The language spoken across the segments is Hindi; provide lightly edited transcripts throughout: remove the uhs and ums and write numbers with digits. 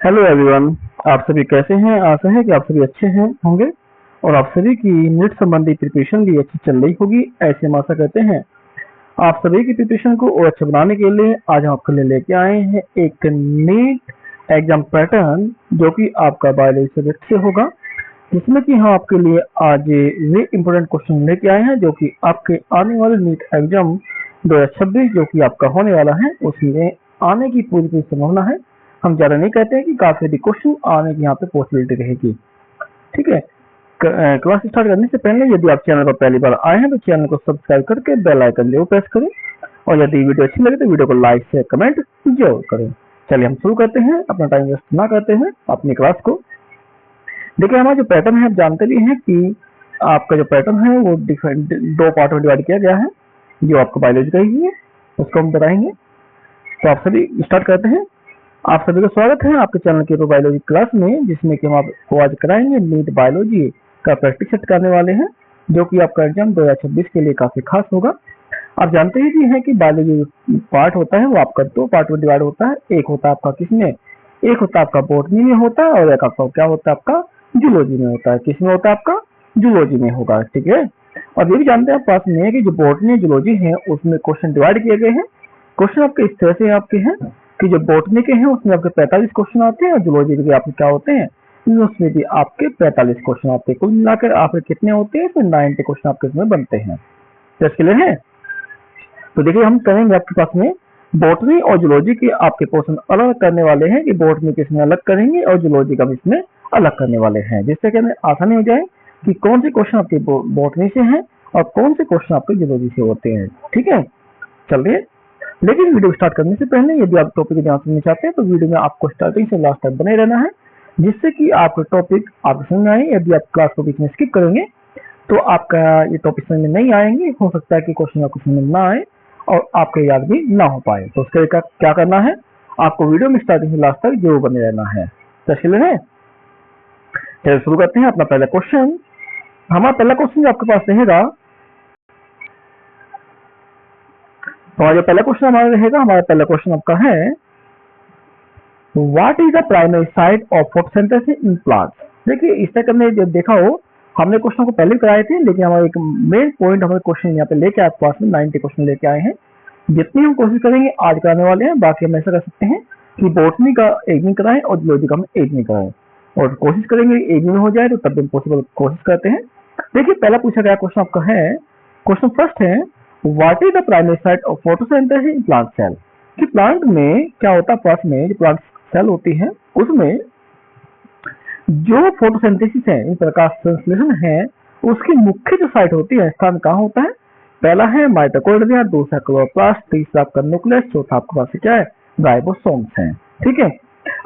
Hello everyone. आप सभी कैसे हैं? आशा है कि आप सभी अच्छे हैं होंगे और आप सभी की नीट संबंधी प्रिपरेशन भी अच्छी चल रही होगी, ऐसे हम आशा करते हैं। आप सभी की प्रिपरेशन को और अच्छा बनाने के लिए आज हम आपके लिए लेके आए हैं एक नीट एग्जाम पैटर्न जो कि आपका बायोलॉजी सब्जेक्ट से होगा, जिसमें कि हम आपके लिए आज वे इम्पोर्टेंट क्वेश्चन लेके आए हैं जो कि आपके आने वाले नीट एग्जाम 2026 जो कि आपका होने वाला है उसमें आने की पूरी संभावना है। हम ज्यादा नहीं कहते हैं कि काफी अधिक क्वेश्चन आने की यहाँ पे पॉसिबिलिटी रहेगी। ठीक है। क्लास स्टार्ट करने से पहले यदि आप चैनल पर पहली बार आए हैं तो चैनल को सब्सक्राइब करके बेल आइकन जरूर प्रेस करें और यदि वीडियो अच्छी लगे तो वीडियो को लाइक शेयर कमेंट जरूर करें। चलिए हम शुरू करते हैं अपना टाइम वेस्ट ना करते हुए अपनी क्लास को। देखिए हमारा जो पैटर्न है आप जानते भी हैं कि आपका जो पैटर्न है वो दो पार्ट में डिवाइड किया गया है। जो आपको बायोलॉजी का ही है उसको हम बताएंगे। तो आप सभी स्टार्ट करते हैं। आप सभी का स्वागत है आपके चैनल की बायोलॉजी क्लास में, जिसमें कि हम आपको आज कराएंगे नीट बायोलॉजी का प्रैक्टिस सेट करने वाले हैं जो कि आपका एग्जाम 2026 के लिए काफी खास होगा। आप जानते ही भी हैं कि बायोलॉजी पार्ट होता है वो आपका दो पार्ट में डिवाइड होता है। एक होता है आपका किसमें, एक होता है आपका बॉटनी में होता है और एक आपका क्या होता है आपका जूलॉजी में होता है। किसमें होता है आपका जूलॉजी में होगा। ठीक है। और ये भी जानते हैं आप पास में कि जो बॉटनी जूलॉजी है उसमें क्वेश्चन डिवाइड किए गए हैं। क्वेश्चन आपके इस तरह से आपके हैं कि जो बॉटनी के हैं उसमें आपके 45 क्वेश्चन आते हैं और जूलॉजी के आपके क्या होते हैं उसमें भी आपके 45 क्वेश्चन आते हैं। कुल मिलाकर आपके कितने होते हैं? इसमें 90 क्वेश्चन आपके इसमें बनते हैं। तो क्लियर है। तो देखिए हम करेंगे आपके पास में बॉटनी और जूलॉजी के आपके क्वेश्चन अलग करने वाले हैं कि बॉटनी के इसमें अलग करेंगे और जूलॉजी का भी इसमें अलग करने वाले हैं, जिससे कि हमें आसानी हो जाए कि कौन से क्वेश्चन आपके बॉटनी से हैं और कौन से क्वेश्चन आपके जूलॉजी से होते हैं। ठीक है। चलिए, लेकिन वीडियो स्टार्ट करने से पहले यदि आप टॉपिक को ध्यान सुनना चाहते हैं तो वीडियो में आपको स्टार्टिंग से लास्ट तक बने रहना है, जिससे कि आपका टॉपिक आपको समझ में आए। यदि आप क्लास को बीच में स्किप करेंगे तो आपका ये टॉपिक समझ में नहीं आएंगे। हो सकता है कि क्वेश्चन आपको समझ में ना आए और आपके याद भी ना हो पाए। तो उसके लिए क्या करना है, आपको वीडियो में स्टार्टिंग से लास्ट तक जरूर बने रहना है। तो क्लियर है। चलिए शुरू करते हैं अपना पहला क्वेश्चन। हमारा पहला क्वेश्चन जो आपके पास रहेगा, हमारा जो पहला क्वेश्चन हमारा रहेगा, हमारा पहला क्वेश्चन आपका है what is the primary site of photosynthesis in plants. देखिए इस तक हमने जब देखा हो, हमने क्वेश्चन को पहले कराए थे, लेकिन हमारा एक मेन पॉइंट हमारे क्वेश्चन यहाँ पे लेके आपके पास में 90 क्वेश्चन लेके आए हैं। जितनी हम कोशिश करेंगे आज कराने वाले हैं, बाकी हम ऐसा कर सकते हैं कि बॉटनी का एक दिन कराएं और जूलॉजी का हम एक दिन कराएं, और कोशिश करेंगे एक दिन हो जाए तो तब भी पॉसिबल कोशिश करते हैं। देखिए पहला पूछा गया क्वेश्चन आपका है, क्वेश्चन फर्स्ट है what is the primary site of photosynthesis in plant cell. कि प्लांट में क्या होता है, पास में जो प्लांट सेल होती है उसमें जो फोटोसिंथेसिस है, इन प्रकाश संश्लेषण है, उसकी मुख्य जो साइट होती है, स्थान कहाँ होता है? पहला है माइटोकॉन्ड्रिया, दूसरा क्लोरोप्लास्ट, तीसरा आपका न्यूक्लियस, चौथा आपके पास क्या है? राइबोसोम्स है। ठीक है।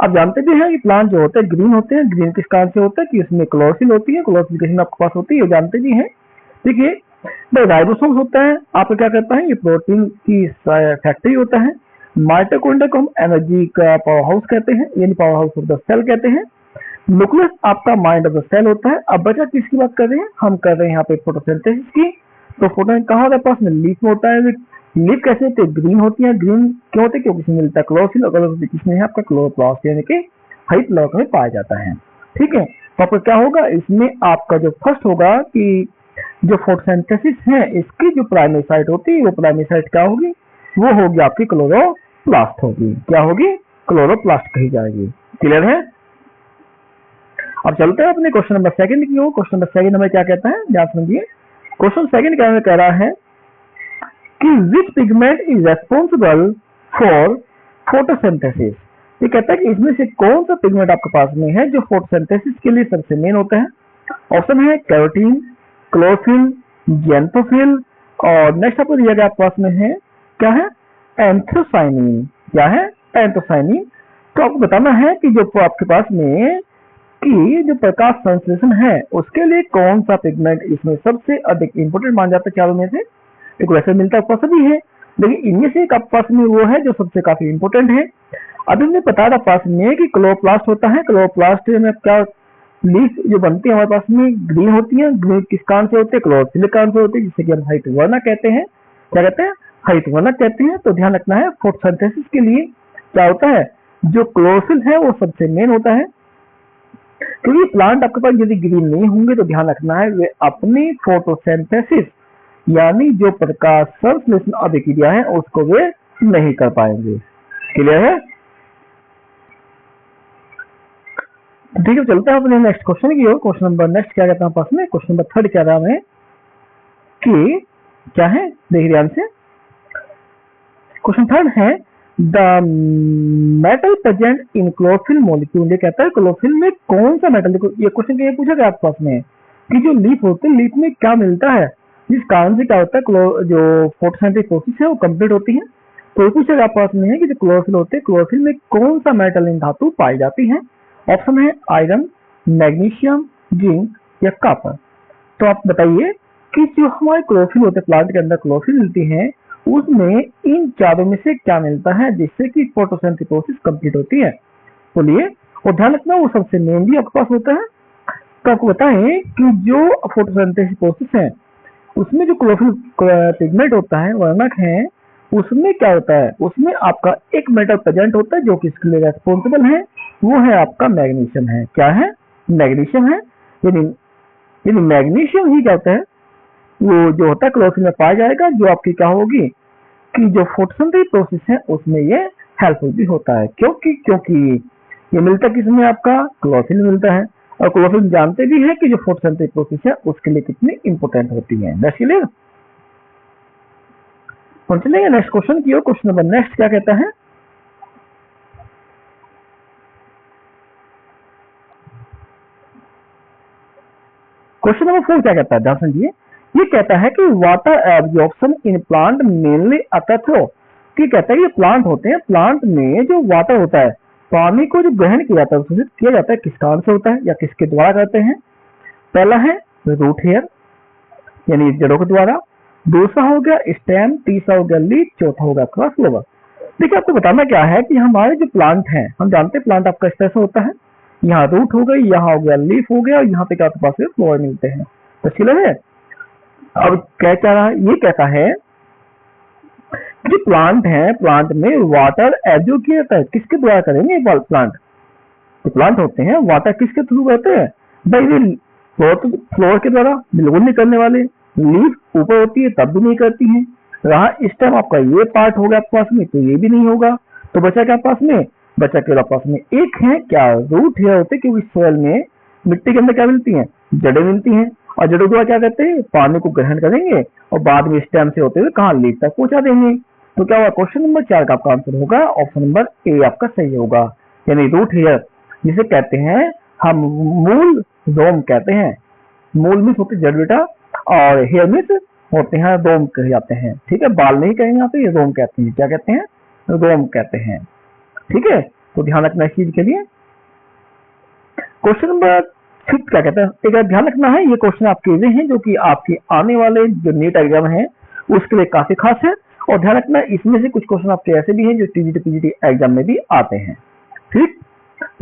आप जानते भी हैं कि प्लांट जो होते हैं ग्रीन होते हैं। ग्रीन किस कारण से होता है कि इसमें क्लोरोफिल होती है, क्लोरोफिल किसी में आपके पास होती है, जानते भी हैं। देखिए राइबोसोम्स होता है, आपको क्या करता है, ये प्रोटीन की फैक्ट्री होता है। माइटोकॉन्ड्रिया को हम एनर्जी का पावर हाउस कहते हैं, यानी power house of the cell कहते हैं। न्यूक्लियस आपका माइंड ऑफ द सेल होता है। अब बचा किसकी बात कर रहे हैं, हम कर रहे हैं यहाँ पे फोटोसिंथेसिस की। तो फोटो कहाँ होता है? पास में लीफ में होता है। लीफ कैसे होती है? ग्रीन होती है। ग्रीन क्यों होती है? क्योंकि इसमें मिलता है क्लोरोफिल, और क्लोरोफिल किसमें है? आपका क्लोरोप्लास्ट यानी कि हरित लवक में पाया जाता है। ठीक है। तो आपका क्या होगा, इसमें आपका जो फर्स्ट होगा कि जो फोटोसिंथेसिस है इसकी जो प्राइमरी साइट होती है, वो प्राइमरी साइट क्या होगी? वो होगी आपकी क्लोरोप्लास्ट होगी। क्या होगी? क्लोरोप्लास्ट कही जाएगी। क्लियर है। अब चलते हैं अपने क्वेश्चन नंबर सेकंड की ओर। क्वेश्चन नंबर सेकंड हमें क्या कहता है, ध्यान समझिए। क्वेश्चन सेकंड क्या कह रहा है कि which pigment is responsible for photosynthesis. ये कहता है कि इसमें से कौन सा पिगमेंट आपके पास में है जो फोटोसिंथेसिस के लिए सबसे मेन होता है। ऑप्शन है कैरोटीन, क्लोरोफिल, ज़ैंथोफिल, और नेक्स्ट आपको दिया गया आपके पास में है क्या है? एंथोसाइनिन। क्या है? एंथोसाइनिन। तो आपको बताना है कि जो आपके पास में कि जो प्रकाश संश्लेषण है उसके लिए कौन सा पिगमेंट इसमें सबसे अधिक इंपोर्टेंट माना जाता है चारों में से। एक वैसे मिलता है सभी है, लेकिन इनमें से एक आपके पास में वो है जो सबसे काफी इंपोर्टेंट है। अभी हमने बताया था पास में कि क्लोरोप्लास्ट होता है। क्लोरोप्लास्ट में क्या लीफ जो बनती है हमारे पास में ग्रीन होती है। ग्रीन किस कारण से होती है? क्लोरोफिल कारण से होती है, जिसे कि हम हरित वर्णक कहते हैं। क्या कहते हैं? हरित वर्णक कहते हैं। तो ध्यान रखना है फोटोसिंथेसिस के लिए क्या होता है, जो क्लोरोफिल है वो सबसे मेन होता है, क्योंकि प्लांट आपके पास यदि ग्रीन नहीं होंगे तो ध्यान रखना है वे अपनी फोटोसिंथेसिस यानी जो प्रकाश संश्लेषण अभिक्रिया है उसको वे नहीं कर पाएंगे। क्लियर है? ठीक है, चलते हैं अपने नेक्स्ट क्वेश्चन की ओर। क्वेश्चन नंबर नेक्स्ट क्या कहता है पास में, क्वेश्चन नंबर 3 क्या रहा है कि क्या है, देखिए ध्यान से। क्वेश्चन 3 है the metal present in chlorophyll molecule. ये कहता है क्लोरोफिल में कौन सा मेटल, देखो ये क्वेश्चन क्या पूछा गया आपके पास में कि जो लीफ होते हैं लीफ में क्या मिलता है जिस कारण से क्या होता है जो फोटोसिंथेसिस प्रोसेस है वो कंप्लीट होती है। तो पूछा गया आपके पास में है कि जो क्लोरोफिल होते हैं क्लोरोफिल में कौन सा मेटल इन धातु पाई जाती है। ऑप्शन है आयरन, मैग्नीशियम, जिंक या कॉपर। तो आप बताइए कि जो हमारे क्लोरोफिल होते हैं प्लांट के अंदर क्लोरोफिल मिलती है उसमें इन चारों में से क्या मिलता है जिससे कि फोटोसिंथेसिस प्रोसेस कंप्लीट होती है। बोलिए, और ध्यान रखना वो सबसे मेनली आपके पास होता है। तो आपको बताएं कि जो फोटोसिंथेसिस प्रोसेस है उसमें जो क्लोरोफिल पिगमेंट होता है वर्णक है उसमें क्या होता है, उसमें आपका एक मेटल प्रेजेंट होता है जो कि इसके लिए रेस्पॉन्सिबल है, वो है आपका मैग्नीशियम है। क्या है? मैग्नीशियम है। यानी मैग्नीशियम ही क्या होता है, वो जो होता है क्लोरोफिल में पाया जाएगा जो आपकी क्या होगी कि जो फोटोसिंथेसिस प्रोसेस है उसमें ये हेल्पफुल भी होता है। क्योंकि ये मिलता किसमें, आपका क्लोरोफिल में मिलता है, और क्लोरोफिल जानते भी है कि जो फोटोसिंथेसिस प्रोसेस है उसके लिए कितनी इंपॉर्टेंट होती है। That's clear. चलेंगे नेक्स्ट क्वेश्चन की ओर। क्वेश्चन नंबर नेक्स्ट क्या कहता है, क्वेश्चन नंबर 4 क्या कहता है, ध्यान समझिए। ये कहता है कि water absorption in plant mainly occur through. कि कहता है ये प्लांट होते हैं, प्लांट में जो वाटर होता है पानी को जो ग्रहण किया जाता है शोषित किया जाता है किस कारण से होता है या किसके द्वारा करते हैं। पहला है रूट हेयर यानी जड़ों के द्वारा, दूसरा हो गया स्टेम, तीसरा हो गया लीफ, चौथा हो गया आपका फ्लोवर। देखिए आपको बताना क्या है कि हमारे जो प्लांट हैं हम जानते हैं प्लांट आपका इस तरह से होता है, यहाँ रूट हो गई, यहाँ हो गया लीफ हो गया और यहाँ पे क्या आपके पास फ्लोवर मिलते हैं। तो क्लियर है। अब क्या रहा है, ये कहता है जो प्लांट है प्लांट में वाटर एब्जॉर्ब किया जाता है किसके द्वारा करेंगे प्लांट, तो प्लांट होते हैं वाटर किसके थ्रू करते हैं भाई, फ्लोर के द्वारा बिल्कुल नहीं करने वाले, लीफ ऊपर होती है तब भी नहीं करती है, रहा इस टाइम आपका ये पार्ट हो गया आपके पास में तो ये भी नहीं होगा। तो बचा क्या पास में, बचा के पास में एक है क्या रूट हेयर होते, क्योंकि सॉइल में मिट्टी के अंदर क्या मिलती है, जड़ें मिलती हैं, और जड़ों द्वारा क्या करते हैं पानी को ग्रहण करेंगे और बाद में स्टेम से होते हुए कहाँ लीफ तक पहुंचा देंगे। तो क्या हुआ क्वेश्चन नंबर 4 का आपका आंसर होगा ऑप्शन नंबर ए आपका सही होगा। यानी रूट हेयर जिसे कहते हैं हम मूल रोम कहते हैं, मूल मीन्स होते जड़ बेटा और हेयर मीन्स होते हैं रोम कहे जाते हैं। ठीक है, बाल नहीं कहेंगे यहाँ पे, ये रोम कहते हैं। क्या कहते हैं, रोम कहते हैं। ठीक है, तो ध्यान रखना इस चीज के लिए। क्वेश्चन नंबर 5 क्या कहता है, एक ध्यान रखना है ये क्वेश्चन आपके वे हैं जो कि आपके आने वाले जो नीट एग्जाम है उसके लिए काफी खास है, और ध्यान रखना इसमें से कुछ क्वेश्चन आपके ऐसे भी हैं जो टीजीटी पीजीटी एग्जाम में भी आते हैं। ठीक,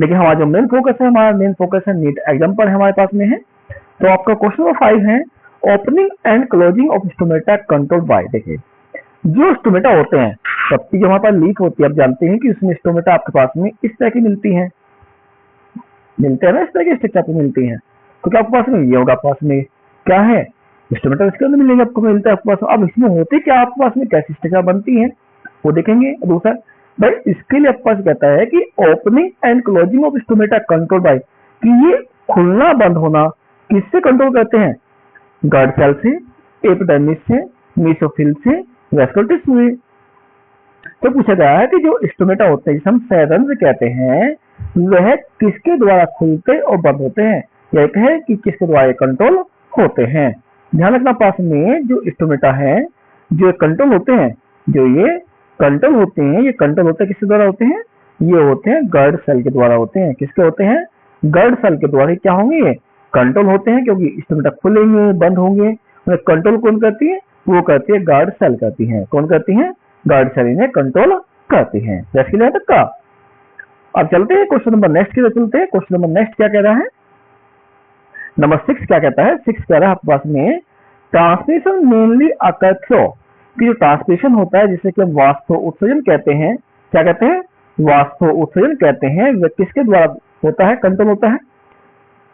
लेकिन हमारा जो मेन फोकस है, हमारा मेन फोकस है नीट एग्जाम पर हमारे पास में है। तो आपका क्वेश्चन नंबर 5 है opening and closing of stomata control by. देखिए जो स्टोमेटा होते हैं सबकी जो हमारे पास लीफ होती है आप जानते हैं कि उसमें स्टोमेटा आपके पास में इस तरह की मिलती है, मिलते हैं ना, इस तरह की स्ट्रक्चर पे मिलती है। तो क्या आपके पास में ये होगा, आपके पास में क्या है स्टोमेटा इसके अंदर मिलेंगे आपको, मिलता है आपके पास। अब इसमें होते क्या आपके पास में कैसी स्ट्रक्चर बनती है वो देखेंगे। दूसरा भाई इसके लिए आपके पास कहता है कि opening and closing of stomata control by, कि ये खुलना बंद होना किससे कंट्रोल करते हैं, गार्ड सेल से, एपिडर्मिस से, मेसोफिल से, वेस्कुलर टिश्यू से। तो पूछा गया है कि जो स्टोमेटा होते हैं जिसे हम सेरेंज कहते हैं वह किसके द्वारा खुलते और बंद होते हैं, यह है कि किसके द्वारा कंट्रोल होते हैं। ध्यान रखना पास में जो स्टोमेटा है जो कंट्रोल होते हैं, जो ये कंट्रोल होते हैं, ये कंट्रोल होते हैं किसके द्वारा होते हैं, ये होते हैं गार्ड सेल के द्वारा होते हैं। किसके होते हैं, गार्ड सेल के द्वारा क्या होंगे, ये कंट्रोल होते हैं, क्योंकि स्टोमेटा खुलेंगे बंद होंगे, उन्हें कंट्रोल कौन करती है, वो करती है गार्ड सेल करती है। कौन करती है, गार्ड सेल इन्हें कंट्रोल करती है। जैसे कि तक का। अब चलते हैं क्वेश्चन नंबर नेक्स्ट की तरफ चलते हैं। क्वेश्चन नंबर नेक्स्ट क्या कह रहा है, नंबर 6 क्या कहता है, 6 कह रहा है आपके पास में ट्रांसमिशन मेनली अकर थ्रू, कि जो ट्रांसमिशन होता है जिसे कि हम वाष्प उत्सर्जन कहते हैं, क्या कहते हैं वाष्प उत्सर्जन कहते हैं वह किसके द्वारा होता है, कंट्रोल होता है?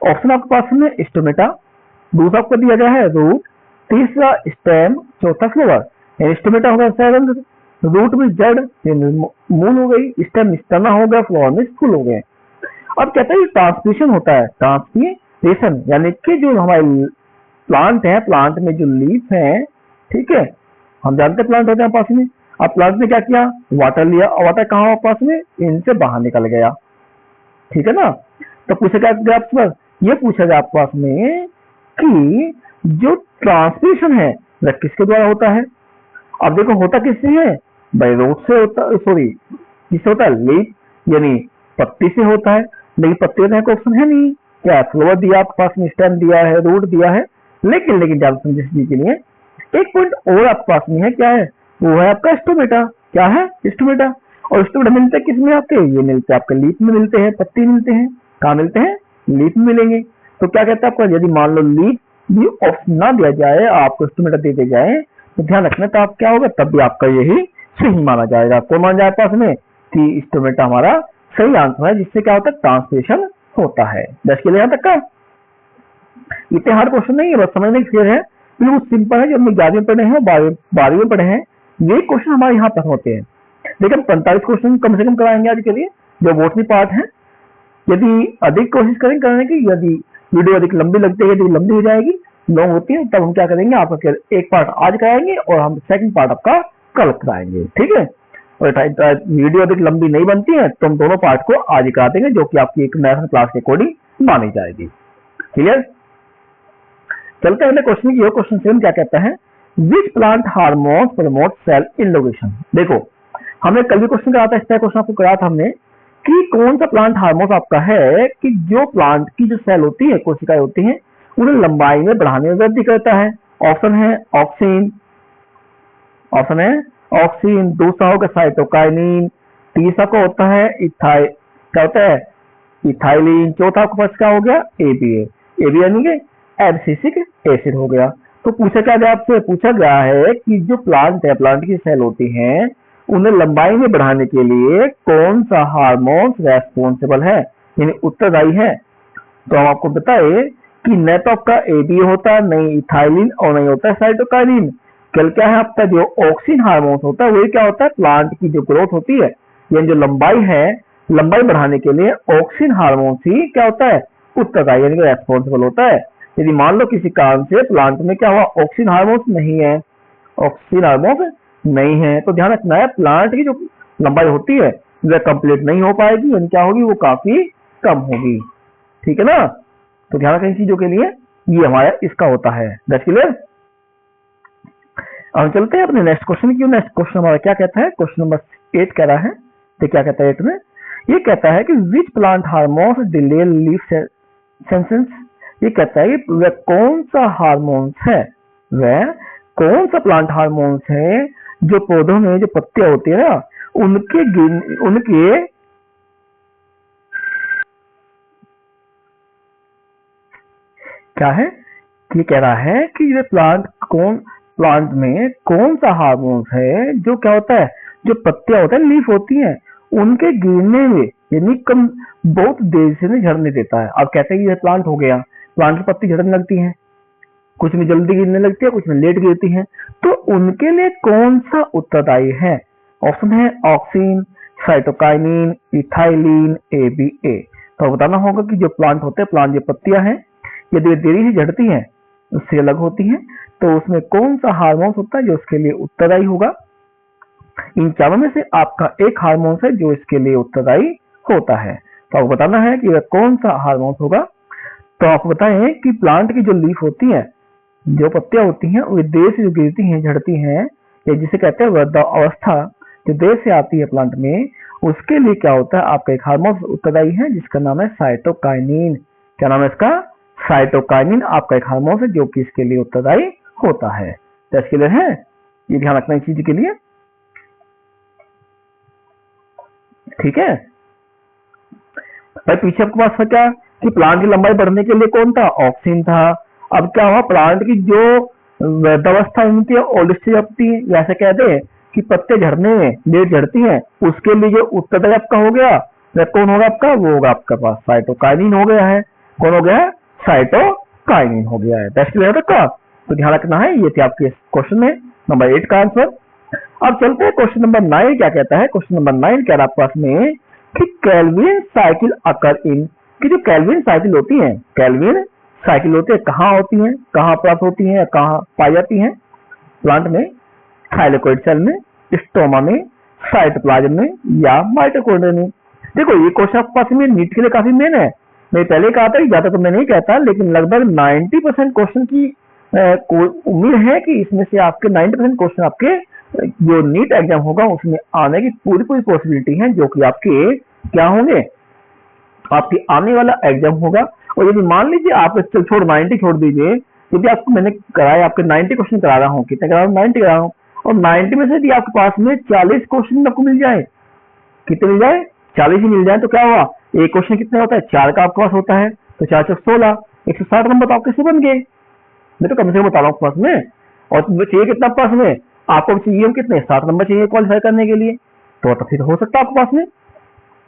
ऑप्शन आपके पास में स्टोमेटा, दूसरा आपको दिया गया है रूट, तीसरा स्टेम, चौथा फ्लोवर। स्टोमेटा होगा सेवन, रूट में जड़ मूल हो गई, स्टेम तना हो गया, फ्लोवर में फूल हो गए। अब कहते हैं ट्रांसपिरेशन होता है, ट्रांसपिरेशन यानी कि जो हमारे प्लांट है, प्लांट में जो लीफ है, ठीक है, हम जानते हैं प्लांट होते हैं पास में। अब प्लांट ने क्या किया, वाटर लिया, और वाटर कहाँ हुआ पास में, इनसे बाहर निकल गया, ठीक है ना। तो पूछा गया आपके पास, ये पूछा गया आपके पास में कि जो ट्रांसपिरेशन है वह किसके द्वारा होता है। अब देखो होता किससे है भाई, रूट से होता, सॉरी किससे होता है, लीफ यानी पत्ती से होता है, लेकिन पत्ती का ऑप्शन है नहीं, क्या फ्लोवर दिया आपके पास में, स्टेम दिया है, रूट दिया है, लेकिन ध्यान समझने के लिए एक पॉइंट और आपके पास में है, क्या है, वो है आपका स्टोमेटा। क्या है, स्टोमेटा। और स्टोमेटा मिलते हैं किसमें आपके, ये मिलते हैं आपके लीफ में मिलते हैं, पत्ती मिलते हैं, कहाँ मिलते हैं, लीफ में मिलेंगे। तो क्या कहता है आपका, यदि मान लो लीफ भी ऑप्शन ना दिया जाए, आपको स्टोमेटा दे दिया जाए, तो ध्यान रखना, तो आप क्या होगा, तब भी आपका यही सही माना जाएगा। कौन मान जाए पास में कि स्टोमेटा हमारा सही आंसर है, जिससे क्या होता है, ट्रांसपिरेशन होता है। 10 के लिए यहाँ तक का इतने हार्ड क्वेश्चन नहीं है, बस समझने के लिए है, बिल्कुल सिंपल है। जो हमने 11वीं में पढ़े हैं, 12वीं में पढ़े हैं, ये क्वेश्चन हमारे यहाँ पर होते हैं। लेकिन 45 क्वेश्चन कम से कम कराएंगे आज के लिए, जो बोटनी पार्ट है। यदि अधिक कोशिश करेंगे करने की, यदि वीडियो अधिक लंबी लगती है, यदि लंबी हो जाएगी, लॉन्ग होती है, तब हम क्या करेंगे, आपका एक पार्ट आज कराएंगे और हम सेकंड पार्ट आपका कल कराएंगे, ठीक है। और वीडियो अधिक लंबी नहीं बनती है तो हम दोनों पार्ट को आज ही करा देंगे, जो कि आपकी एक नेशनल क्लास के अकॉर्डिंग मानी जाएगी। क्लियर। चलते हैं क्वेश्चन की। क्वेश्चन 7 क्या कहता है, which plant hormones promote cell innovation. देखो हमने कल भी क्वेश्चन कराया था, इस क्वेश्चन आपको कराया था हमने कि कौन सा प्लांट हार्मोन्स आपका है कि जो प्लांट की जो सेल होती है, कोशिकाएं होती हैं, उन्हें लंबाई में बढ़ाने में वृद्धि करता है। ऑप्शन है ऑक्सिन, ऑप्शन है ऑक्सिन, दूसरा होगा साइटोकाइनिन, तीसरा को होता है क्या होता है, इथाइलिन, चौथा आपके पास क्या हो गया, एबीए, एबीए यानी कि एब्सिसिक एसिड हो गया। तो पूछा क्या गया आपसे, पूछा गया है कि जो प्लांट है, प्लांट की सेल होती हैं, उन्हें लंबाई में बढ़ाने के लिए कौन सा हार्मोन रेस्पॉन्सिबल है, यानी उत्तरदायी है। तो हम आपको बताए कि न तो आपका एबीए होता है, नहीं इथाइलिन और नहीं होता है साइटोकाइनिन। कल क्या है आपका जो ऑक्सिन हार्मोन होता है, वही क्या होता है, प्लांट की जो ग्रोथ होती है, यानी जो लंबाई है, लंबाई बढ़ाने के लिए ऑक्सिन हार्मोन ही क्या होता है, उत्तरदायी यानी कि रेस्पॉन्सिबल होता है। यदि मान लो किसी कारण से प्लांट में क्या हुआ, ऑक्सिन हार्मोन नहीं है, ऑक्सिन हार्मोन नहीं है, तो ध्यान रखना है प्लांट की जो लंबाई होती है वह कंप्लीट नहीं हो पाएगी, यानी क्या होगी, वो काफी कम होगी, ठीक है ना। तो ध्यान रखें चीजों के लिए, ये हमारा इसका होता है। That's clear. अब चलते हैं अपने नेक्स्ट क्वेश्चन की। नेक्स्ट क्वेश्चन हमारा क्या कहता है, क्वेश्चन नंबर 8 कह रहा है, तो क्या कहता है 8 में, ये कहता है कि विच plant hormones delay leaf senses. ये कहता है कि वह कौन सा हार्मोन्स है, वह कौन सा प्लांट हार्मोन्स है जो पौधों में जो पत्तियां होती है ना, उनके क्या है, ये कह रहा है कि ये प्लांट में कौन सा हार्मोन्स है जो क्या होता है, जो पत्तियां होता है, लीफ होती हैं, उनके गिरने में यानी कम बहुत देर से नहीं झड़ने देता है। अब कहते हैं कि ये प्लांट हो गया, प्लांट की पत्ती झड़ने लगती है, कुछ में जल्दी गिरने लगती है, कुछ में लेट गिरती है, तो उनके लिए कौन सा उत्तरदायी है। ऑप्शन है ऑक्सिन, साइटोकाइनिन, इथाइलिन, एबीए। तो बताना होगा कि जो प्लांट होते हैं, प्लांट जो पत्तियां हैं, यदि देरी से झड़ती हैं, उससे अलग होती हैं, तो उसमें कौन सा हार्मोन होता है जो उसके लिए उत्तरदायी होगा। इन चारों में से आपका एक हार्मोन है जो इसके लिए उत्तरदायी होता है। तो आपको बताना है कि वह कौन सा हार्मोन होगा। तो आप बताएं कि प्लांट की जो लीफ होती है, जो पत्तियां होती हैं, वे देर से जो गिरती हैं, झड़ती हैं, या जिसे कहते हैं वृद्धावस्था, जो देर से आती है प्लांट में, उसके लिए क्या होता है, आपका एक हार्मोन उत्तरदायी है जिसका नाम है साइटोकाइनिन। क्या नाम है इसका, साइटोकाइनिन आपका एक हार्मोन है जो कि इसके लिए उत्तरदायी होता है। क्लियर है, ये ध्यान रखना इस चीज के लिए, ठीक है भाई। पीछे आपके पास क्या कि प्लांट की लंबाई बढ़ने के लिए कौन था, ऑक्सिन था। अब क्या हुआ, प्लांट की जो वृद्धावस्था होती है, ओल्ड स्टेज होती है, जैसे कहते हैं कि पत्ते झड़ने में लेट झड़ती हैं, उसके लिए जो उत्तरदायी आपका हो गया वह कौन होगा आपका, वो होगा आपके पास साइटोकाइनिन हो गया है। कौन हो गया है, साइटोकाइनिन हो गया है। टेस्ट क्लियर है का, तो ध्यान रखना है। ये थे आपके क्वेश्चन में नंबर 8 का आंसर। अब चलते हैं क्वेश्चन नंबर 9 क्या कहता है। क्वेश्चन नंबर 9 कह रहा है आपके पास में कि केल्विन साइकिल अकर इन, कि जो केल्विन साइकिल होती है, केल्विन साइकिल होती है कहाँ होती है, कहाँ प्राप्त होती है, कहाँ पाई जाती है, प्लांट में, थाइलेकोइड सेल में, स्टोमा में, साइटोप्लाज्म में या माइटोकॉन्ड्रिया में। देखो ये क्वेश्चन आपके पास में नीट के लिए काफी मेन है। मैं पहले कहा था कि ज्यादा तो मैं नहीं कहता, लेकिन लगभग 90% क्वेश्चन की उम्मीद है कि इसमें से आपके 90% क्वेश्चन आपके जो नीट एग्जाम होगा उसमें आने की पूरी पूरी पॉसिबिलिटी है, जो कि आपके क्या होंगे, आपकी आने वाला एग्जाम होगा। और यदि मान लीजिए आप छोड़ 90 छोड़ दीजिए, यदि आपको मैंने कराया आपके 90 क्वेश्चन करा रहा हूँ, कितने करा रहा हूँ, 90 करा रहा हूँ, और 90 में से यदि आपके पास में 40 क्वेश्चन आपको मिल जाए, कितने मिल जाए, 40 ही मिल जाए, तो क्या हुआ, एक क्वेश्चन कितने होता है, 4 का आपके पास होता है, तो 4 से 16, 160 नंबर तो आपके से बन गए। मैं तो कम से कम बता रहा हूँ पास में। और चाहिए कितना पास में, आपको चाहिए कितने, 7 नंबर चाहिए क्वालिफाई करने के लिए, तो फिर हो सकता है आपके पास में,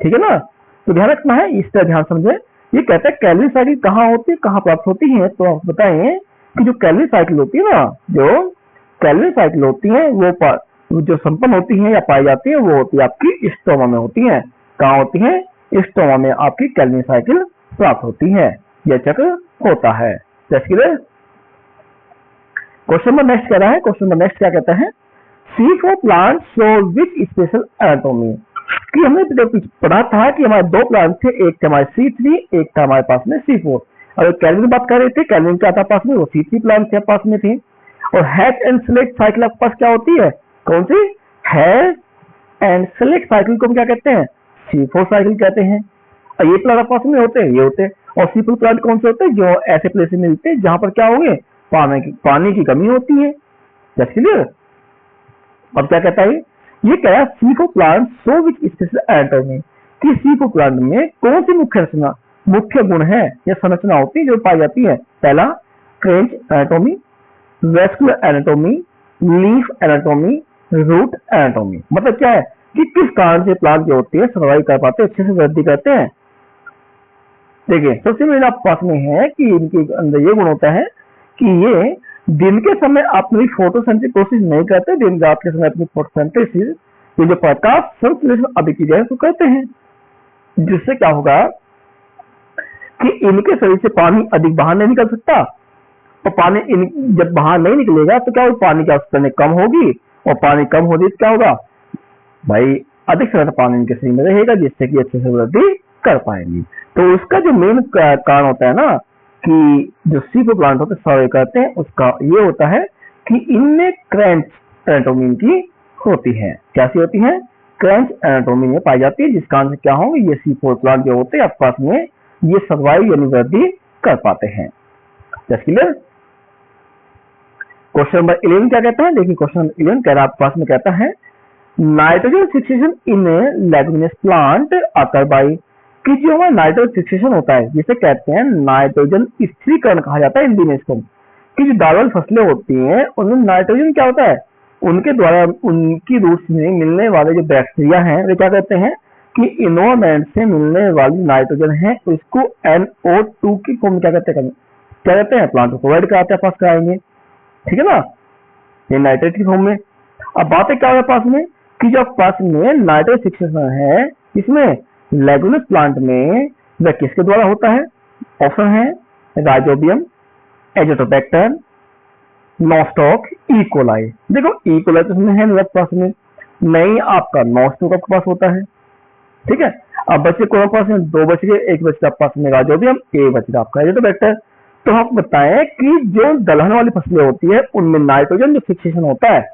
ठीक है ना। तो ध्यान रखना है, इस तरह ध्यान समझे। ये कहता है कैलोरी साइकिल कहाँ होती है, कहाँ प्राप्त होती है, तो आप बताएं कि जो कैलोरी साइकिल होती है ना, जो कैलोरी साइकिल होती है वो जो संपन्न होती है या पाई जाती है वो होती है आपकी स्टोमा में होती है। कहाँ होती है, स्टोमा में आपकी कैलोरी साइकिल प्राप्त होती है, यह चक्र होता है। क्वेश्चन नंबर नेक्स्ट कह रहा है, क्वेश्चन नंबर नेक्स्ट क्या कहता है, C4 plant show which special anatomy, कि हमने पढ़ा था कि हमारे 2 प्लांट थे, एक थे हमारे C3, एक था हमारे पास में C4। अगर कैल्विन बात कर रहे थे, कैल्विन क्या था पास में, वो C3 प्लांट थे पास में थे। और हैच एंड सेलेक्ट साइकिल आपके पास क्या होती है, कौन सी, हैच एंड सेलेक्ट साइकिल को हम क्या कहते हैं, C4 साइकिल कहते हैं। और ये प्लांट आपके पास में होते हैं, ये होते हैं। और C4 प्लांट कौन से होते हैं, जो ऐसे प्लेस में मिलते हैं जहां पर क्या होंगे, पानी की कमी होती है। क्लियर। अब क्या कहता है, ये कह रहा है C4 plant show which special anatomy, कि C4 प्लांट में कौन सी मुख्य गुण है या संरचना होती है जो पाई जाती है। पहला, Kranz anatomy, vascular anatomy, leaf anatomy, root anatomy. मतलब क्या है कि किस कारण से प्लांट जो होती है सर्वाइव कर पाते हैं, अच्छे से वृद्धि करते हैं। देखिए सबसे मेन आपके पास में है कि इनके अंदर ये गुण होता है कि ये दिन के समय अपनी फोटोसिंथेसिस कोशिश नहीं करते, दिन रात के समय अपनी फोटोसिंथेसिस, ये जो प्रकाश संश्लेषण अधिक की जाए तो करते हैं, जिससे क्या होगा कि इनके शरीर से पानी अधिक बाहर नहीं निकल सकता। और पानी जब बाहर नहीं निकलेगा तो क्या पानी की आवश्यकता कम होगी, और पानी कम होगी तो क्या होगा भाई, अधिक से ज्यादा पानी इनके शरीर में रहेगा, जिससे कि अच्छे से वृद्धि कर पाएंगी। तो उसका जो मेन कारण होता है ना कि जो C4 प्लांट होते हैं सर्वे करते हैं, उसका ये होता है कि इनमें क्रैंच एनाटॉमी की होती है। कैसी होती है, क्रैंच एनाटॉमी में पाई जाती है, जिस कारण से क्या होंगे, ये C4 प्लांट जो होते हैं आपके पास में ये सर्वाइव यानी वृद्धि कर पाते हैं। क्लियर। क्वेश्चन नंबर 11 क्या कहता है, देखिए क्वेश्चन नंबर 11 कह रहा है आपके पास में कहता है, nitrogen fixation in leguminous plant occur by, कि जो हमारा नाइट्रोजन फिक्सेशन होता है जिसे कहते हैं नाइट्रोजन स्थिरीकरण कहा जाता है हिंदी में इसको, कि जो दाल वाली फसलें होती हैं उनमें नाइट्रोजन क्या होता है, उनके द्वारा उनकी रूट्स में मिलने वाले जो बैक्टीरिया हैं वे क्या कहते हैं कि इन्वायरमेंट से मिलने वाली नाइट्रोजन है उसको NO2 की फॉर्म में क्या कहते हैं प्लांट को प्रोवाइड कराते हैं, पास कराएंगे, ठीक है ना, ये नाइट्रेट की फॉर्म में। अब बातें क्या है पास में कि जो पास में नाइट्रोजन फिक्सेशन है इसमें लेगुमिनस प्लांट में वह किसके द्वारा होता है, ऑप्शन है rhizobium, Azotobacter, nostoc, E coli. देखो ई कोलाई तो इसमें है नहीं पास में, नहीं आपका नॉस्टॉक आपके पास होता है, ठीक है। अब बच्चे को पास में 2 बच गए, एक बच गया पास में राइजोबियम, एक बच गया आपका एजोटोबैक्टर। तो आप बताएं कि जो दलहन वाली फसलें होती है उनमें नाइट्रोजन जो फिक्सेशन होता है,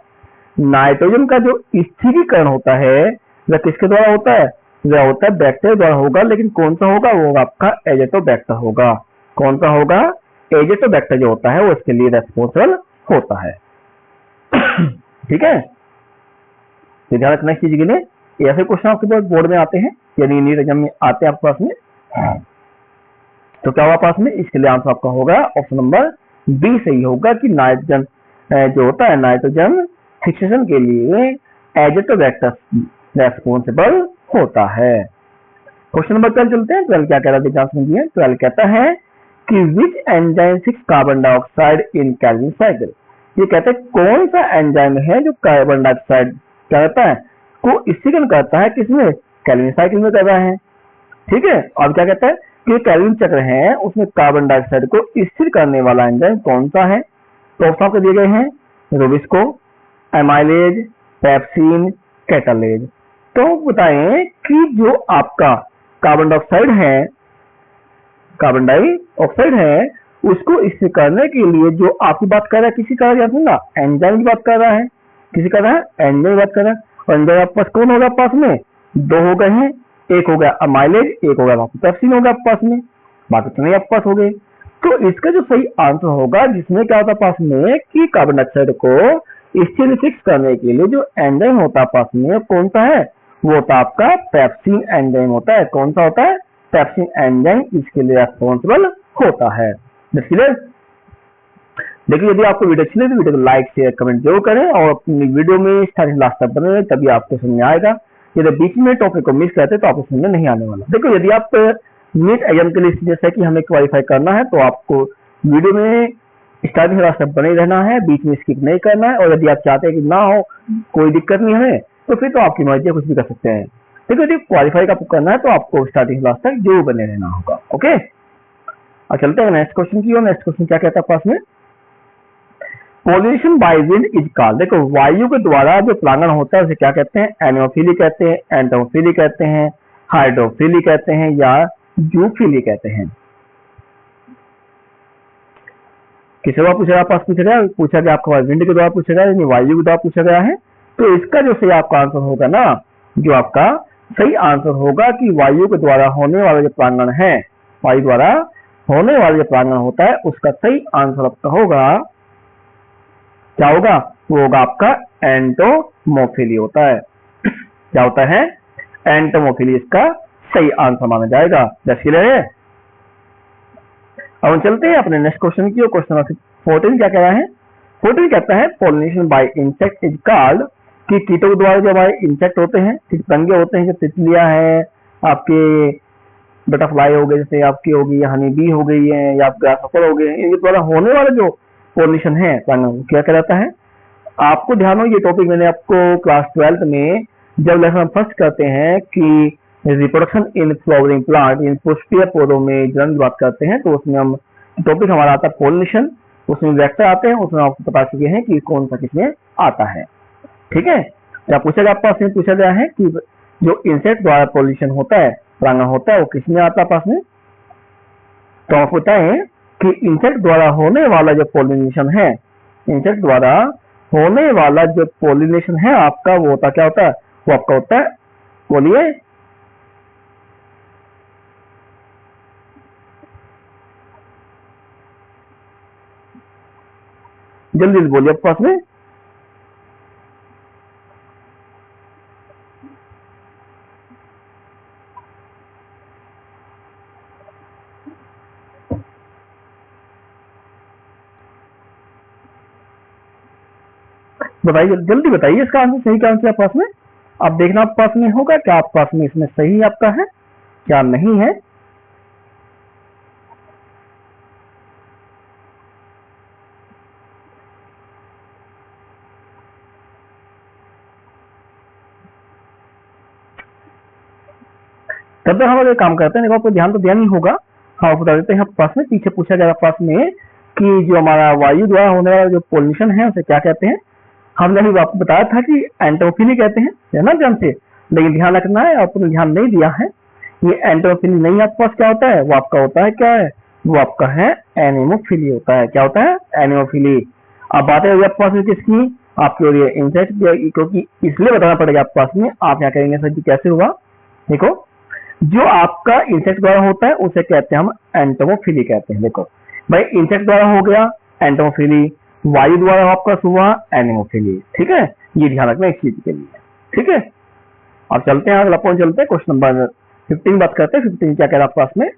नाइट्रोजन का जो स्थिरीकरण होता है वह किसके द्वारा होता है, वह होता है बैक्टीरिया द्वारा होगा, लेकिन कौन सा होगा, वो होगा आपका एजेटोबैक्टर होगा। कौन सा होगा, एजेटोबैक्टर जो होता है वो इसके लिए रेस्पॉन्सिबल होता है, ठीक है। ध्यान रखना इस चीज के लिए, ऐसे क्वेश्चन आपके पास बोर्ड में आते हैं यानी नीट एग्जाम में आते हैं आपके पास में। तो क्या हुआ पास में, इसके लिए आंसर आपका होगा ऑप्शन नंबर बी सही होगा कि नाइट्रोजन जो होता है नाइट्रोजन फिक्सेशन के लिए एजेटोबैक्टर रेस्पॉन्सिबल होता है। क्वेश्चन नंबर 12 चलते हैं। 12 क्या कह रहा है, ध्यान सुनिए। 12 कहता है कि which enzyme fix carbon dioxide in Calvin cycle. ये कहते हैं कौन सा एंजाइम है जो कार्बन डाइऑक्साइड क्या करता है को स्थिरीकरण करता है, किसमें, कैल्विन साइकिल में कर रहा है। ठीक है, और क्या कहता है कि कैल्विन चक्र है उसमें कार्बन डाइऑक्साइड को स्थिर करने वाला एंजाइम कौन सा है। तो ऑप्शन आपको दिए गए हैं रोबिस्को, एमाइलेज, पेप्सिन, कैटालेज। तो बताएं कि जो आपका कार्बन डाइऑक्साइड है उसको स्थिर करने के लिए जो आपकी बात कर रहा है, किसी का ना एंजाइम की बात कर रहा है, किसी का एंजाइम की बात कर रहा है। और एंजाइम आपके पास कौन होगा, आपके पास में दो हो गए हैं, एक हो गया अमाइलेज, एक हो गया पेप्सिन होगा आपके पास में, बाकी तो नहीं आपके पास हो गए। तो इसका जो सही आंसर होगा जिसमें क्या होता है पास में कि कार्बन डाइऑक्साइड को स्थिर फिक्स करने के लिए जो एंजाइम होता है पास में कौन सा है, वो होता है आपका पेप्सिन एंजाइम होता है। कौन सा होता है, पेप्सिन एंजाइम इसके लिए रेस्पॉन्सिबल होता है। देखिए यदि आपको वीडियो अच्छी लगे तो वीडियो को लाइक शेयर कमेंट जरूर करें और अपनी वीडियो में स्टार्टिंग लास्ट तक बने रहें, तभी आपको समझ में आएगा। यदि बीच में टॉपिक को मिस करते तो आपको समझ में नहीं आने वाला। देखो यदि आप नीट एग्जाम के लिए जैसे कि हमें क्वालिफाई करना है तो आपको वीडियो में स्टार्टिंग लास्ट तक बने रहना है, बीच में स्किप नहीं करना है। और यदि आप चाहते हैं कि ना हो कोई दिक्कत नहीं हमें, तो फिर तो आपकी मर्जी, कुछ भी कर सकते हैं। देखो यदि क्वालिफाई का करना है तो आपको स्टार्टिंग लास्ट तक जरूर बने रहना होगा। ओके, और चलते हैं नेक्स्ट क्वेश्चन की ओर। नेक्स्ट क्वेश्चन क्या कहता है पास में, pollination by wind is called. देखो वायु के द्वारा जो परागण होता है उसे क्या कहते हैं, एनोफिली कहते हैं, एंटोफिली कहते हैं, हाइड्रोफिली कहते हैं या जूफिली कहते हैं। किसी बार पूछा गया आपके पास विंड के द्वारा पूछा गया यानी वायु के द्वारा पूछा गया है। तो इसका जो सही आपका आंसर होगा ना, जो आपका सही आंसर होगा कि वायु के द्वारा होने वाला जो परागण है, वायु द्वारा होने वाला जो परागण होता है उसका सही आंसर आपका होगा, क्या होगा, वो होगा आपका एंटोमोफिली होता है। क्या होता है, एंटोमोफिली इसका सही आंसर माना जाएगा। दस क्लियर है। अब हम चलते हैं अपने नेक्स्ट क्वेश्चन की। क्वेश्चन नंबर 14 क्या कह रहा है, 14 कहता है pollination by insect is called, कि कीटों के द्वारा जो हमारे इंसेक्ट होते हैं, पतंगे होते हैं, जो तितलियां हैं, आपके बटरफ्लाई हो गए, जैसे आपकी होगी हनी बी हो गई है या ग्रासहॉपर हो गए, इनके द्वारा होने वाला जो पॉलिनेशन है क्या कहलाता है। आपको ध्यान हो ये टॉपिक मैंने आपको क्लास 12th में जब लेसन फर्स्ट करते हैं कि रिप्रोडक्शन इन फ्लावरिंग प्लांट, इन पुष्पीय पौधों में जन्म की बात करते हैं, तो उसमें हम टॉपिक हमारा आता है पॉलिनेशन, उसमें वेक्टर आते हैं, उसमें आपको बता चुके हैं कि कौन सा किसमें आता है। ठीक है, क्या पूछा गया आपका, पूछा गया है कि जो इंसेक्ट द्वारा पॉलिनेशन होता है, परागण होता है, वो किसमें आता है पास में। तो आप बताएं कि इंसेक्ट द्वारा होने वाला जो पॉलिनेशन है, इंसेक्ट द्वारा होने वाला जो पॉलिनेशन है आपका, वो होता क्या होता है, वो आपका होता है, बोलिए जल्दी बोलिए आपके पास में। बताइए जल्दी बताइए इसका आंसर, सही क्या आंसर आपके पास में। आप देखना आपके पास में होगा क्या, आपके पास में इसमें सही आपका है क्या नहीं है। तब तक हम अगर काम करते हैं, देखो आपको ध्यान तो दिया नहीं होगा, हाँ बता देते हैं पास में। पीछे पूछा गया पास में कि जो हमारा वायु द्वारा होने वाला जो पॉल्यूशन है उसे क्या कहते हैं। हमने अभी आपको बताया था कि एंटोफिली कहते हैं, है ना ध्यान से, लेकिन ध्यान रखना है, आपने ध्यान नहीं दिया है। ये एंटोफिली नहीं आपके पास क्या होता है, वो आपका होता है क्या है, वो आपका है एनिमोफिली होता है। क्या होता है, एनिमोफिली। अब बातें होगी आपके पास में किसकी, आपकी हो रही है इंसेक्ट, क्योंकि इसलिए बताना पड़ेगा आपके पास में। आप क्या करेंगे सर जी कैसे हुआ, देखो जो आपका इंसेक्ट द्वारा होता है उसे कहते हैं हम एंटोमोफिली कहते हैं। देखो भाई इंसेक्ट द्वारा हो गया एंटोमोफिली, वायु द्वारा आपका हुआ एनिमोफिली। ठीक है, ये ध्यान रखना इस चीज के लिए। ठीक है, अब चलते हैं अगला पॉइंट, चलते हैं क्वेश्चन नंबर 15 बात करते हैं। 15 क्या कह रहा है आपके पास में,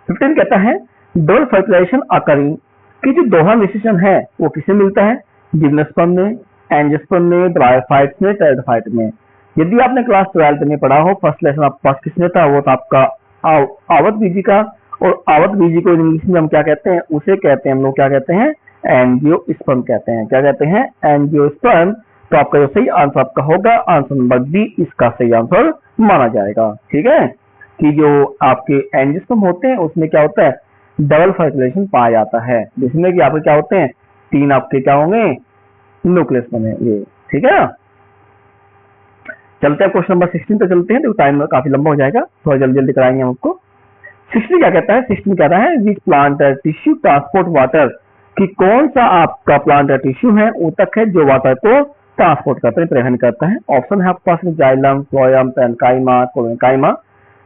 15 कहता है डबल फर्टिलाइजेशन अकरिंग, कि जो दोहरा निषेचन है वो किसे मिलता है, जिम्नोस्पर्म में, एंजियोस्पर्म में, ब्रायोफाइट्स में, टेरिडोफाइट में। यदि आपने क्लास 12 में पढ़ा हो, फर्स्ट लेसन आपके पास किसने था, वो था आपका आवत बीजी का। और आवत बीजी को इंग्लिश में हम क्या कहते हैं, उसे कहते हैं हम लोग क्या कहते हैं, एंजियोस्पर्म कहते हैं। क्या कहते हैं, एंजियोस्पर्म। तो आपका जो सही आंसर आपका होगा आंसर नंबर बी, इसका सही आंसर माना जाएगा। ठीक है, कि जो आपके एंजियोस्पर्म होते हैं उसमें क्या होता है, डबल फर्टिलाइजेशन पाया जाता है, जिसमें कि आपके क्या होते हैं, 3 आपके क्या होंगे, न्यूक्लियस बनेंगे। ठीक है, चलते हैं क्वेश्चन नंबर 16 पे चलते हैं, तो टाइम काफी लंबा हो जाएगा, थोड़ा जल्दी जल्दी कराएंगे हम आपको। 16 क्या कहता है, 16 कह रहा है which plant tissue transport water, कि कौन सा आपका प्लांट टिश्यू है ऊतक है जो वाटर को ट्रांसपोर्ट करता है, परिवहन करता है। ऑप्शन है आपके पास में जाइलम, फ्लोएम, पेरेन्काइमा, कोलेन्काइमा।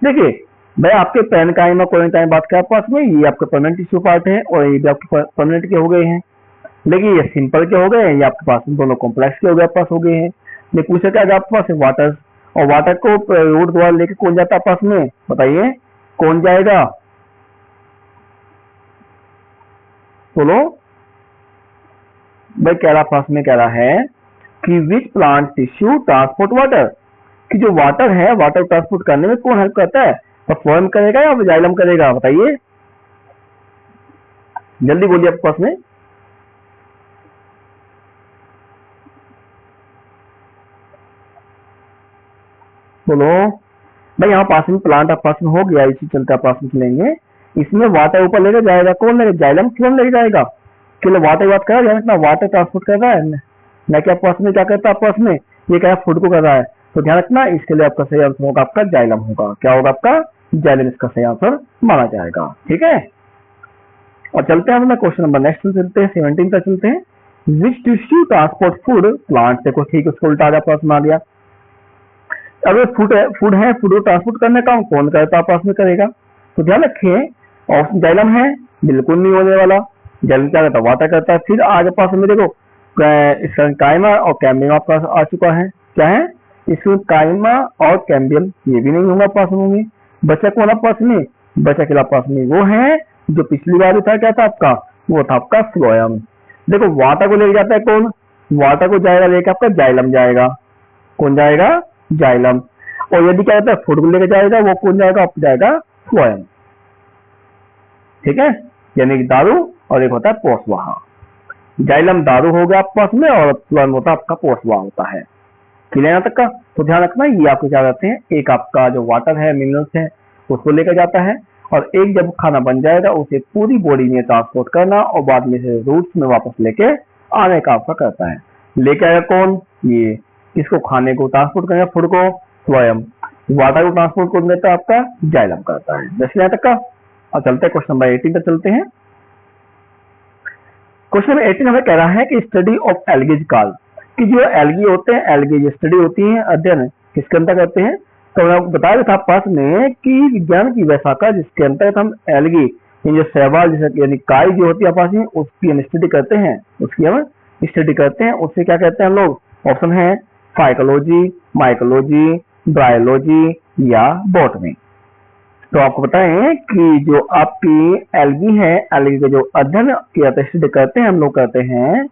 देखिए भाई आपके पेरेन्काइमा कोलेन्काइमा बात करें आपके पास में, ये आपके परमानेंट टिश्यू पार्ट है और ये भी आपके परमानेंट के हो गए हैं, लेकिन ये सिंपल के हो गए हैं, ये आपके पास दोनों कॉम्प्लेक्स के हो गए, आपके पास हो गए हैं। ये पूछा क्या आपके पास वाटर, और वाटर को रूट द्वारा लेके कौन जाता है आपस में, बताइए कौन जाएगा, बोलो भाई। कह रहा पास में कह रहा है कि which plant tissue transport water, कि जो वाटर है वाटर ट्रांसपोर्ट करने में कौन हेल्प करता है, तो फ्लोएम करेगा या जाइलम करेगा, बताइए जल्दी बोलिए आपके पास में। बोलो भाई, यहाँ पास में प्लांट आप पास में हो गया, इसी चलते आप पास में चलेंगे, इसमें वाटर ऊपर लेकर जाएगा, कौन लेकर, जाइलम क्यों लेकर जाएगा, केवल वाटर बात कर रहा है ना, वाटर ट्रांसपोर्ट कर रहा है ना कि आपस में क्या करता है, आपस में ये क्या फूड को कर रहा है। तो ध्यान रखना, इसके लिए आपका सही आंसर होगा आपका जाइलम होगा। क्या होगा आपका, जाइलम इसका सही आंसर माना जाएगा। ठीक है, और चलते हैं अपना क्वेश्चन नंबर नेक्स्ट चलते हैं, 17 तक चलते हैं। विच टिश्यू ट्रांसपोर्ट फूड प्लांट, देखो ठीक उसको उल्टा आ पास में आ गया। अगर फूड है फूड को ट्रांसपोर्ट करने का कौन करता है, आपस में करेगा। तो ध्यान रखिए, ऑप्शन जाइलम है, बिल्कुल नहीं होने वाला, जाइलम क्या करता है, वाटर करता है। फिर आगे पास में देखो काइमा और कैम्बियम आपका आ चुका है, क्या है इसमें काइमा और कैम्बियम, ये भी नहीं होगा पास में होंगे। बचा कौन पास में, बचा के पास में वो है जो पिछली बार था, क्या था आपका, वो था आपका फ्लोएम। देखो वाटर को लेके जाता है कौन, वाटर को जाएगा लेके आपका जाइलम जाएगा, कौन जाएगा, जाइलम। और यदि क्या होता है फूड को लेके जाएगा, वो कौन जाएगा, आप जाएगा फ्लोएम। ठीक है, यानी कि दारू और एक होता है पोषवाहा। जाइलम दारू हो गया आपके पास में और फ्लोएम होता है आपका पोषवाहा होता है। क्लियर यहाँ तक का, तो ध्यान रखना ये आपको क्या करते हैं, एक आपका जो वाटर है मिनरल्स है उसको लेकर जाता है, और एक जब खाना बन जाएगा उसे पूरी बॉडी में ट्रांसपोर्ट करना और बाद में से रूट्स में वापस लेके आने का आपका करता है। लेके आएगा कौन, ये इसको खाने को ट्रांसपोर्ट करेगा, फूड को फ्लोएम, वाटर को ट्रांसपोर्ट कौन देता है आपका, जाइलम करता है। बस यहाँ तक का, और चलते हैं क्वेश्चन नंबर 18 तक चलते हैं। क्वेश्चन नंबर 18 हमें कह रहा है कि स्टडी ऑफ एल्गीज कॉल्ड, कि जो एल्गी होते हैं, एल्गी स्टडी होती है, अध्ययन किसके अंतर्गत करते हैं। तो मैं आपको बताया था पास में कि विज्ञान की वैशाखा जिसके अंतर्गत हम एल्गी जो शैवाल जैसे यानी काई जो होती है पास में उसकी हम स्टडी करते हैं, उसकी हम स्टडी करते हैं, उससे क्या कहते हैं हम लोग। ऑप्शन है फाइकोलॉजी, माइकोलॉजी, ब्रायोलॉजी या बॉटनी। तो आपको बताएं कि जो आपकी एल्गी है, एल्गी का जो अध्ययन किया स्टडी करते हैं हम लोग करते हैं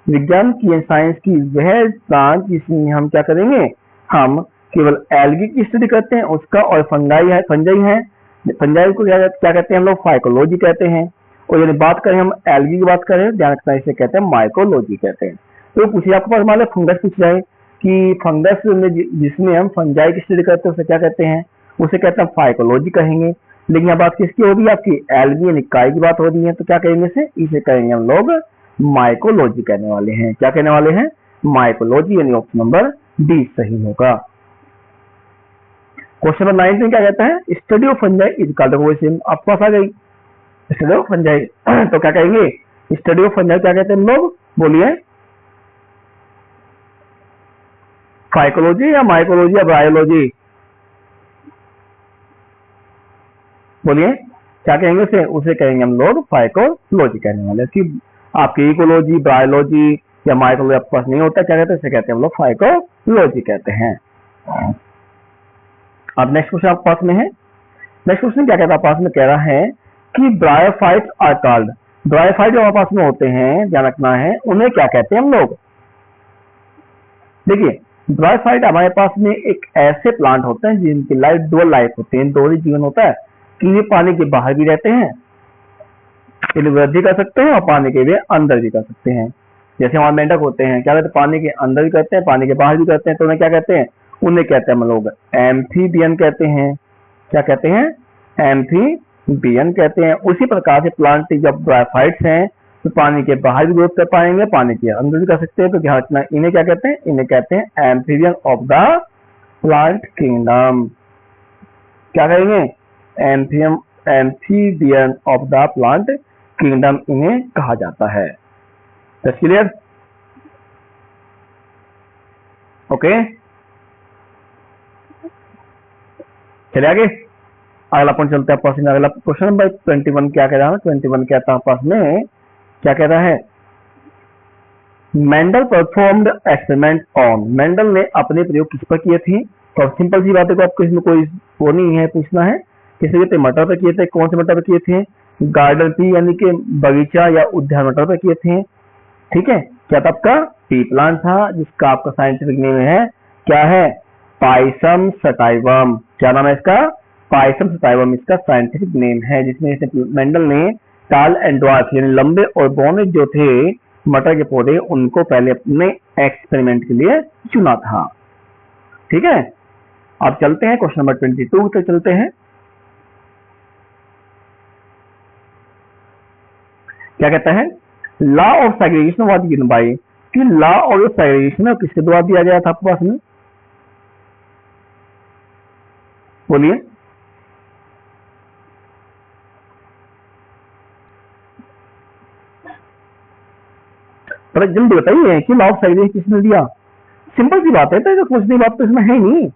विज्ञान की साइंस की वह ब्रांच जिसमें हम क्या करेंगे, हम केवल एल्गी की स्टडी करते हैं उसका, और फंगाई है, फंजाई को क्या कहते हैं हम लोग, फाइकोलॉजी कहते हैं। और यदि बात करें हम एल्गी की बात करें, ध्यान रखना इसे कहते हैं माइकोलॉजी कहते हैं। तो पूछिए आपके पास मान लो फंगस पूछ जाए कि फंगस में जिसमें हम फंजाई की स्टडी करते हैं उसे क्या कहते हैं, उसे कहते हैं फाइकोलॉजी कहेंगे। लेकिन यहाँ बात किसकी हो रही है, आपकी एल्गी यानी काई की बात हो रही है, तो क्या कहेंगे इसे कहेंगे हम लोग माइकोलॉजी कहने वाले हैं। क्या कहने वाले हैं, माइकोलॉजी, यानी ऑप्शन नंबर डी सही होगा। क्वेश्चन नंबर 19 क्या कहता है, study of fungi is called, आपके पास आ गई स्टडी ऑफ फंजाई। तो क्या कहेंगे, स्टडी ऑफ फंजाई क्या कहते हैं हम लोग, बोलिए फाइकोलॉजी या माइकोलॉजी या बायोलॉजी, बोलिए क्या कहेंगे उसे कहेंगे हम लोग फाइकोलॉजी कहने वाले। कि आपकी इकोलॉजी, बायोलॉजी या माइकोलॉजी आपके पास नहीं होता, क्या कहते हैं, इसे कहते हैं हम लोग फाइकोलॉजी कहते हैं। अब नेक्स्ट क्वेश्चन आपके पास में है, नेक्स्ट क्वेश्चन क्या कहता है, पास में कह रहा है कि ब्रायोफाइट्स आर कॉल्ड, ब्रायोफाइट जो पास में होते हैं, ध्यान रखना है, उन्हें क्या कहते हैं हम लोग, देखिए ब्रायोफाइट हमारे पास में एक ऐसे प्लांट होते हैं जिनकी लाइफ डुअल लाइफ होती है, दोहरी जीवन होता है कि ये पानी के बाहर भी रहते हैं, ये वृद्धि कर सकते हैं और पानी के वे अंदर भी कर सकते हैं। जैसे हमारे मेंढक होते हैं, क्या कहते हैं, पानी के अंदर भी करते हैं, पानी के बाहर भी करते हैं, तो उन्हें क्या कहते हैं, उन्हें कहते हैं हम लोग एम्फीबियन कहते हैं। क्या कहते हैं, एम्फीबियन कहते हैं। उसी प्रकार से प्लांट जब ब्रायोफाइट्स हैं तो पानी के बाहर भी ग्रोथ कर पाएंगे, पानी के अंदर भी कर सकते हैं, तो ध्यान रखना इन्हें क्या कहते हैं, इन्हें कहते हैं amphibian of the plant kingdom. क्या कहेंगे, amphibian of the plant kingdom इन्हें कहा जाता है। Clear, okay. चलिए आगे अगला पॉइंट चलते हैं पास में। अगला क्वेश्चन नंबर 21 क्या कह रहा है, 21 कहता है पास में, क्या कह रहा है, Mendel performed experiment on, Mendel ने अपने प्रयोग किस पर किए थे। तो सिंपल सी बात है, आपको इसमें कोई वो नहीं है पूछना है, किसी के मटर पर किए थे, कौन से मटर पर किए थे, गार्डन पी यानी कि बगीचा या उद्यान मटर पर किए थे। ठीक है, क्या था आपका, पी प्लांट था, जिसका आपका साइंटिफिक नेम है, क्या है, पाइसम सटाइवम। क्या नाम है इसका, पाइसम सटाइवम इसका साइंटिफिक नेम है, जिसमें मेंडल ने टाल एंड ड्वार्फ यानी लंबे और बौने जो थे मटर के पौधे, उनको पहले अपने एक्सपेरिमेंट के लिए चुना था। ठीक है, अब चलते हैं क्वेश्चन नंबर 22 तक चलते हैं। क्या कहता है, law of segregation was given by, कि लॉ ऑफ सेग्रीगेशन है किसके द्वारा दिया गया था आपके पास में, बोलिए। पर जल्दी बताइए कि लॉ ऑफ सेग्रीगेशन किसने दिया। सिंपल सी बात है, तो कुछ बात तो इसमें है नहीं।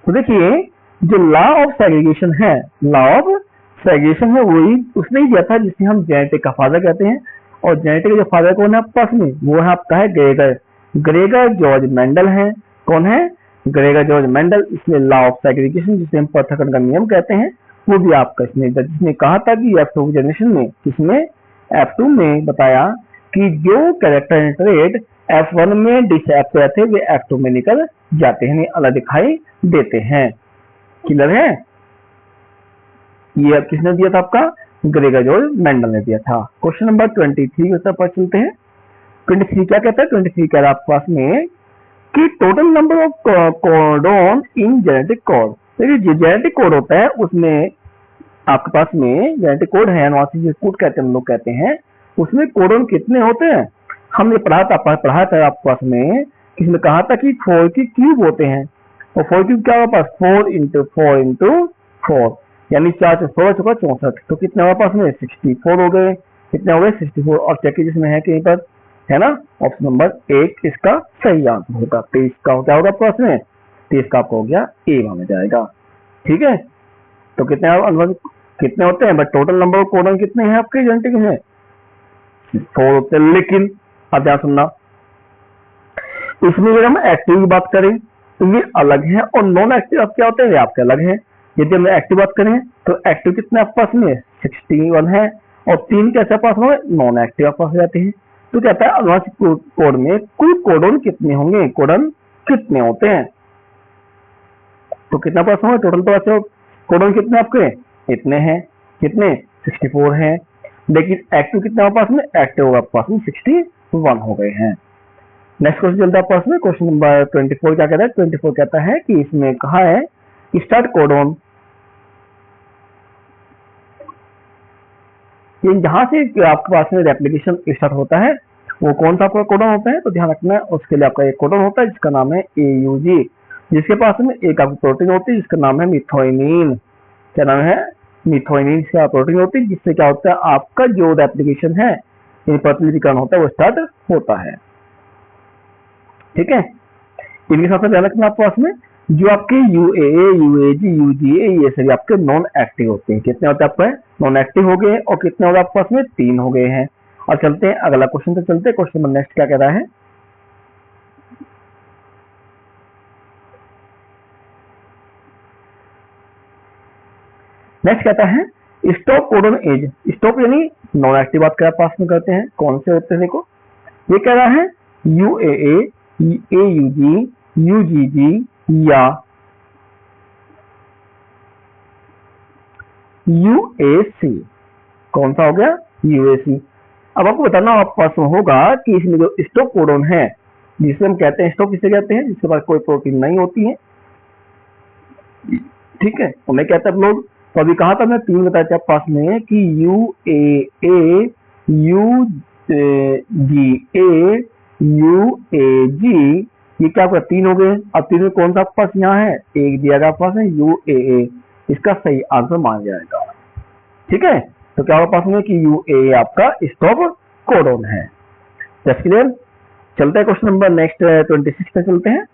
तो देखिए जो लॉ ऑफ सेग्रीगेशन है, लॉ ऑफ सेग्रीगेशन है वही उसने ही दिया था जिसे हम जेनेटिक का फादर कहते हैं। और जेनेटिक जो फादर कौन है आपके पास में, वो है आपका है ग्रेगर जॉर्ज मेंडल है। कौन है, ग्रेगर जॉर्ज मेंडल। इसलिए लॉ ऑफ सेग्रीगेशन जिसे हम पृथक्करण का नियम कहते हैं, वो भी आपका इसने जिसने कहा था कि F2 जनरेशन में, किसमें, F2 में बताया कि जो कैरेक्टर ट्रेट F1 में डिसेप्ट थे वे F2 में निकल जाते हैं, अलग दिखाई देते हैं। क्लियर है, ये किसने दिया था आपका, ग्रेगर जॉर्ज मेंडल ने दिया था। क्वेश्चन नंबर 23 पर चलते हैं। 23 क्या कहता है, 23 कह रहा है आपके पास में कि total number of codon in genetic code. देखिए जो जेनेटिक कोड होता है उसमें आपके पास में जेनेटिक कोड है, अनुवांशिक कोड कहते हैं हम लोग कहते हैं, उसमें कोडोन कितने होते हैं, हमने पढ़ा था आपके पास में, किसने कहा था कि 4 की क्यूब होते हैं। और 4 क्यूब क्या होगा, 4 इंटू 4 यानी 4 से 16 चुका 64, तो कितने हमारे पास में 64 हो गए। कितने हो गए 64। और चेक जिसमें है कहीं पर, है ना, ऑप्शन नंबर 1 इसका सही आंसर होगा। 23 का क्या होगा आपके पास में, 23 का आपको हो गया ए माना जाएगा। ठीक है, तो कितने होते हैं, but total number of codon कितने हैं आपके जेनेटिक में, 4 होते हैं। लेकिन अब ध्यान सुनना, इसमें अगर हम एक्टिव की बात करें तो ये अलग है, और नॉन एक्टिव क्या होते हैं, आपके अलग है। यदि हम एक्टिव बात करें तो एक्टिव कितने आपके पास में 61 है, और 3 कैसे पास में नॉन एक्टिव आपके पास जाते हैं। तो कहता है अनुवांशिक कोड में कुल कोडोन कितने होंगे, कोडन कितने होते हैं। तो कितना पास होंगे टोटल, तो ऐसे कोडोन कितने आपके, इतने हैं, कितने 64 हैं। लेकिन एक्टिव कितना पास में, एक्टिव होगा पास में 61 हो गए हैं। नेक्स्ट क्वेश्चन चलता है पास में, क्वेश्चन नंबर 24 क्या कहता है, 24 कहता है कि इसमें कहा है स्टार्ट कोडोन, जहां से आपके पास में रेप्लिकेशन स्टार्ट होता है वो कौन सा आपका कोडोन होता है। तो ध्यान रखना है, उसके लिए आपका एक कोडोन होता है जिसका नाम है AUG, जिसके पास में एक आपकी प्रोटीन होती है जिसका नाम है मिथोइनिन। क्या नाम है, मिथोइनिन से प्रोटीन होती है, जिससे क्या होता है आपका जो रेप्लिकेशन है, प्रतिलिपिकरण होता है, वो स्टार्ट होता है। ठीक है, इनके साथ ध्यान रखना आपके पास में जो आपके UAA, UAG, UGA ये सभी आपके नॉन एक्टिव होते हैं। कितने होते हैं आपके, नॉन एक्टिव हो गए, और कितने हो गए आपके पास में 3 हो गए हैं। और चलते हैं अगला क्वेश्चन पे चलते हैं। क्वेश्चन नंबर नेक्स्ट क्या कह रहा है, नेक्स्ट कहता है स्टॉप कोडोन एज। स्टॉप यानी नॉन एक्टिव बात कर पास में करते हैं, कौन से होते हैं, देखो ये कह रहा है UAA, AUG, UGG या UAC। कौन सा हो गया? UAC। अब आपको बताना आप पास होगा कि इसमें जो स्टॉप कोडॉन है, जिसे हम कहते हैं स्टॉप, किसे कहते हैं? जिसके पास कोई प्रोटीन नहीं होती है, ठीक है, उन्हें कहते हैं लोग। तो अभी कहा था मैं, 3 बताए थे आप पास में कि UAA, UGA, UAG, ये क्या आपका 3 हो गए। अब 3 में कौन सा आपके पास यहाँ है? एक दिया गया आपके पास है UAA, इसका सही आंसर माना जाएगा। ठीक है, तो क्या होगा पास में कि UAA आपका स्टॉप कोडॉन है। Just clear. चलते हैं क्वेश्चन नंबर नेक्स्ट 26 पे चलते हैं।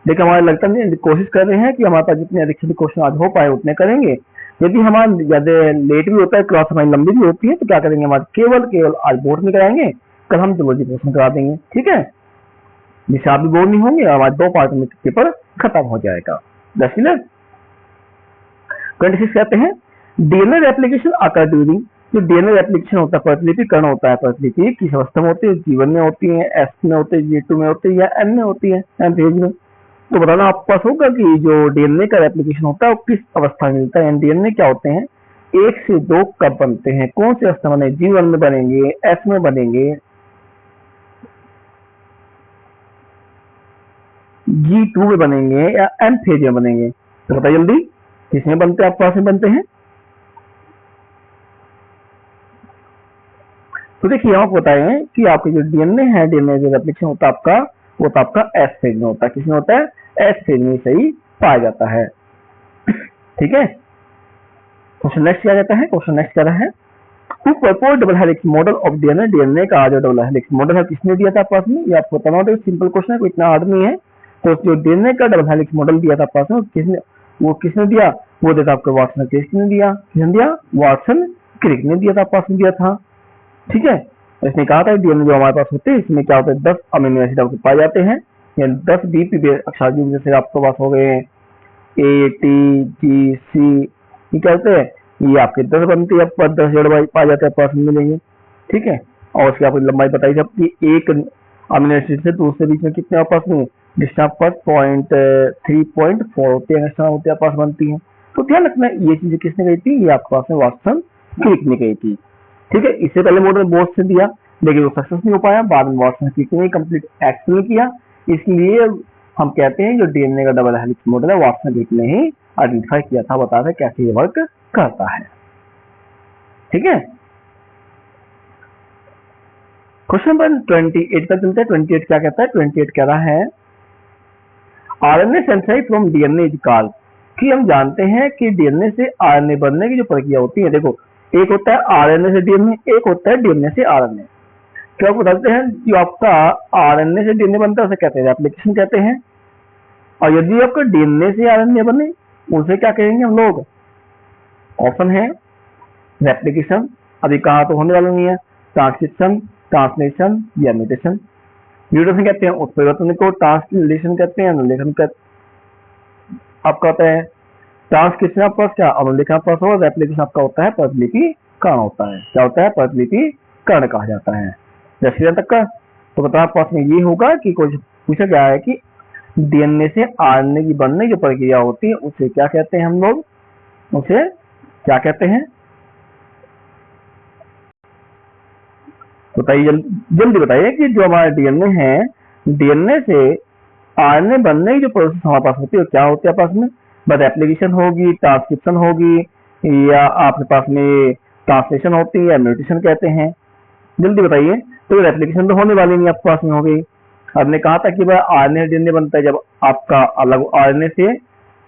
देखिए हमारे लगता है कोशिश कर रहे हैं कि हमारे पास जितने अधिक से अधिक क्वेश्चन आज हो पाए उतने करेंगे। यदि हमारा ज्यादा लेट भी होता है, क्लास हमारी लंबी भी होती है, तो क्या करेंगे, हमारे केवल आज बोर्ड में कराएंगे, कल हम जूलॉजी पोर्शन करा देंगे। ठीक है, जिससे आप भी बोर्ड नहीं होंगे, हमारे 2 पार्ट में पेपर खत्म हो जाएगा। 26 कहते हैं डीएनए रेप्लिकेशन अकर ड्यूरिंग। जो डीएनए रेप्लिकेशन होता है, प्रतिलिपिकरण होता है, प्रतिलिपि किस अवस्था में होती है? जीवन में होती है, एस में होती है, G2 में होती है या एन में होती है, एन फेज में। तो बताना आपके पास होगा कि जो डीएनए का रेप्लिकेशन होता है वो किस अवस्था में मिलता है। डीएनए क्या होते हैं? 1 से 2 कब बनते हैं? कौन सी अवस्था बने? G1 में बनेंगे, एस में बनेंगे, G2 में बनेंगे या एन फेज में बनेंगे? तो बताइए जल्दी, किसमें बनते हैं? आपके पास में बनते हैं। तो देखिए आपको बताएं कि आपके जो डीएनए है, डीएनए जो रेप्लिकेशन होता है आपका, वो तो आपका एस फेज में होता है। किसमें होता है? एस फेज में सही पाया जाता है। ठीक है, क्वेश्चन नेक्स्ट क्या कहता है? क्वेश्चन नेक्स्ट कह रहा है to propose double helix model of DNA. DNA का जो डबल हेलिक्स मॉडल है किसने दिया था पास में? ये आपको बताना होता है, सिंपल क्वेश्चन है, कोई इतना हार्ड नहीं है। तो जो डीएनए का डबल हेलिक्स मॉडल दिया था पास में, किसने दिया? वो देता आपको वाटसन क्रिक ने दिया। किसने दिया? वाटसन क्रिक ने दिया था, पास में दिया था। ठीक है, इसने कहा था डीएनए जो हमारे पास होते हैं इसमें क्या होता है, 10 अमीनो एसिड आपको पाए जाते हैं, या 10 डीपी अक्षर जैसे आपके पास हो गए A, T, G, C, ये क्या होते हैं? ये आपके 10 बनती है, आपको 10 जड़ पाए जाते हैं, पास मिलेंगे। ठीक है, और उसकी आपको लंबाई बताई जाती है, एक अमीनो एसिड से दूसरे बीच में कितने आपस में डिस्टेंस पर 0.3.4 होते हैं, होते हैं पास बनती है। तो ध्यान रखना ये चीजें किसने गई थी? ये आपके पास में वाटसन क्रिक ने गई थी। ठीक है, इससे पहले मॉडल बोस से दिया लेकिन वो सक्सेस नहीं हो पाया, बाद में वाटसन क्रिक ने कंप्लीट एक्सप्लेन किया। इसलिए हम कहते हैं जो डीएनए का डबल हेलिक्स मॉडल है वाटसन क्रिक ने ही आइडेंटिफाई किया था, बता दें कैसे ये वर्क करता है। ठीक है, क्वेश्चन नंबर 28 पर चलते हैं। 28 क्या कहता है? 28 कह रहा है RNA synthesise from DNA is called, कि हम जानते हैं कि डीएनए से आरएनए बनने की जो प्रक्रिया होती है, देखो एक होता है आरएनए से डीएनए, एक होता है डीएनए से आरएनए। क्या बताते हैं जो आपका आरएनए से डीएनए बनता है उसे कहते हैं रेप्लिकेशन कहते हैं, और यदि आपका डीएनए से आरएनए बने उसे क्या कहेंगे हम लोग? ऑप्शन है रेप्लिकेशन, अभी कहा तो होने वाला नहीं है, ट्रांसक्रिप्शन, ट्रांसलेशन या म्यूटेशन। म्यूटेशन कहते हैं उत्परिवर्तन को, ट्रांसलेशन कहते हैं अनुलेखन का आपका होता है, ट्रांसक्रिप्शन आपका क्या अनुलेखन आपका होगा, रेप्लिकेशन आपका होता है प्रतिलिपिकरण होता है। क्या होता है? प्रतिलिपिकरण कहा जाता है। 10 तक का तो बता पास में ये होगा कि कुछ पूछा गया है कि डीएनए से आरएनए की बनने की प्रक्रिया होती है उसे क्या कहते हैं हम लोग? उसे क्या कहते हैं? बताइए जल्दी बताइए कि जो हमारा डीएनए है, डीएनए से आरएनए बनने की जो प्रोसेस हमारे पास होती है क्या होती है पास में? बस एप्लीकेशन होगी, ट्रांसक्रिप्शन होगी, या आपके पास में ट्रांसलेशन होती है या म्यूटेशन कहते हैं। जल्दी बताइए। तो रेप्लिकेशन तो होने वाली नहीं आपके पास में हो गई। हमने कहा था कि भाई आरएनए डीएनए बनता है, जब आपका अलग आरएनए से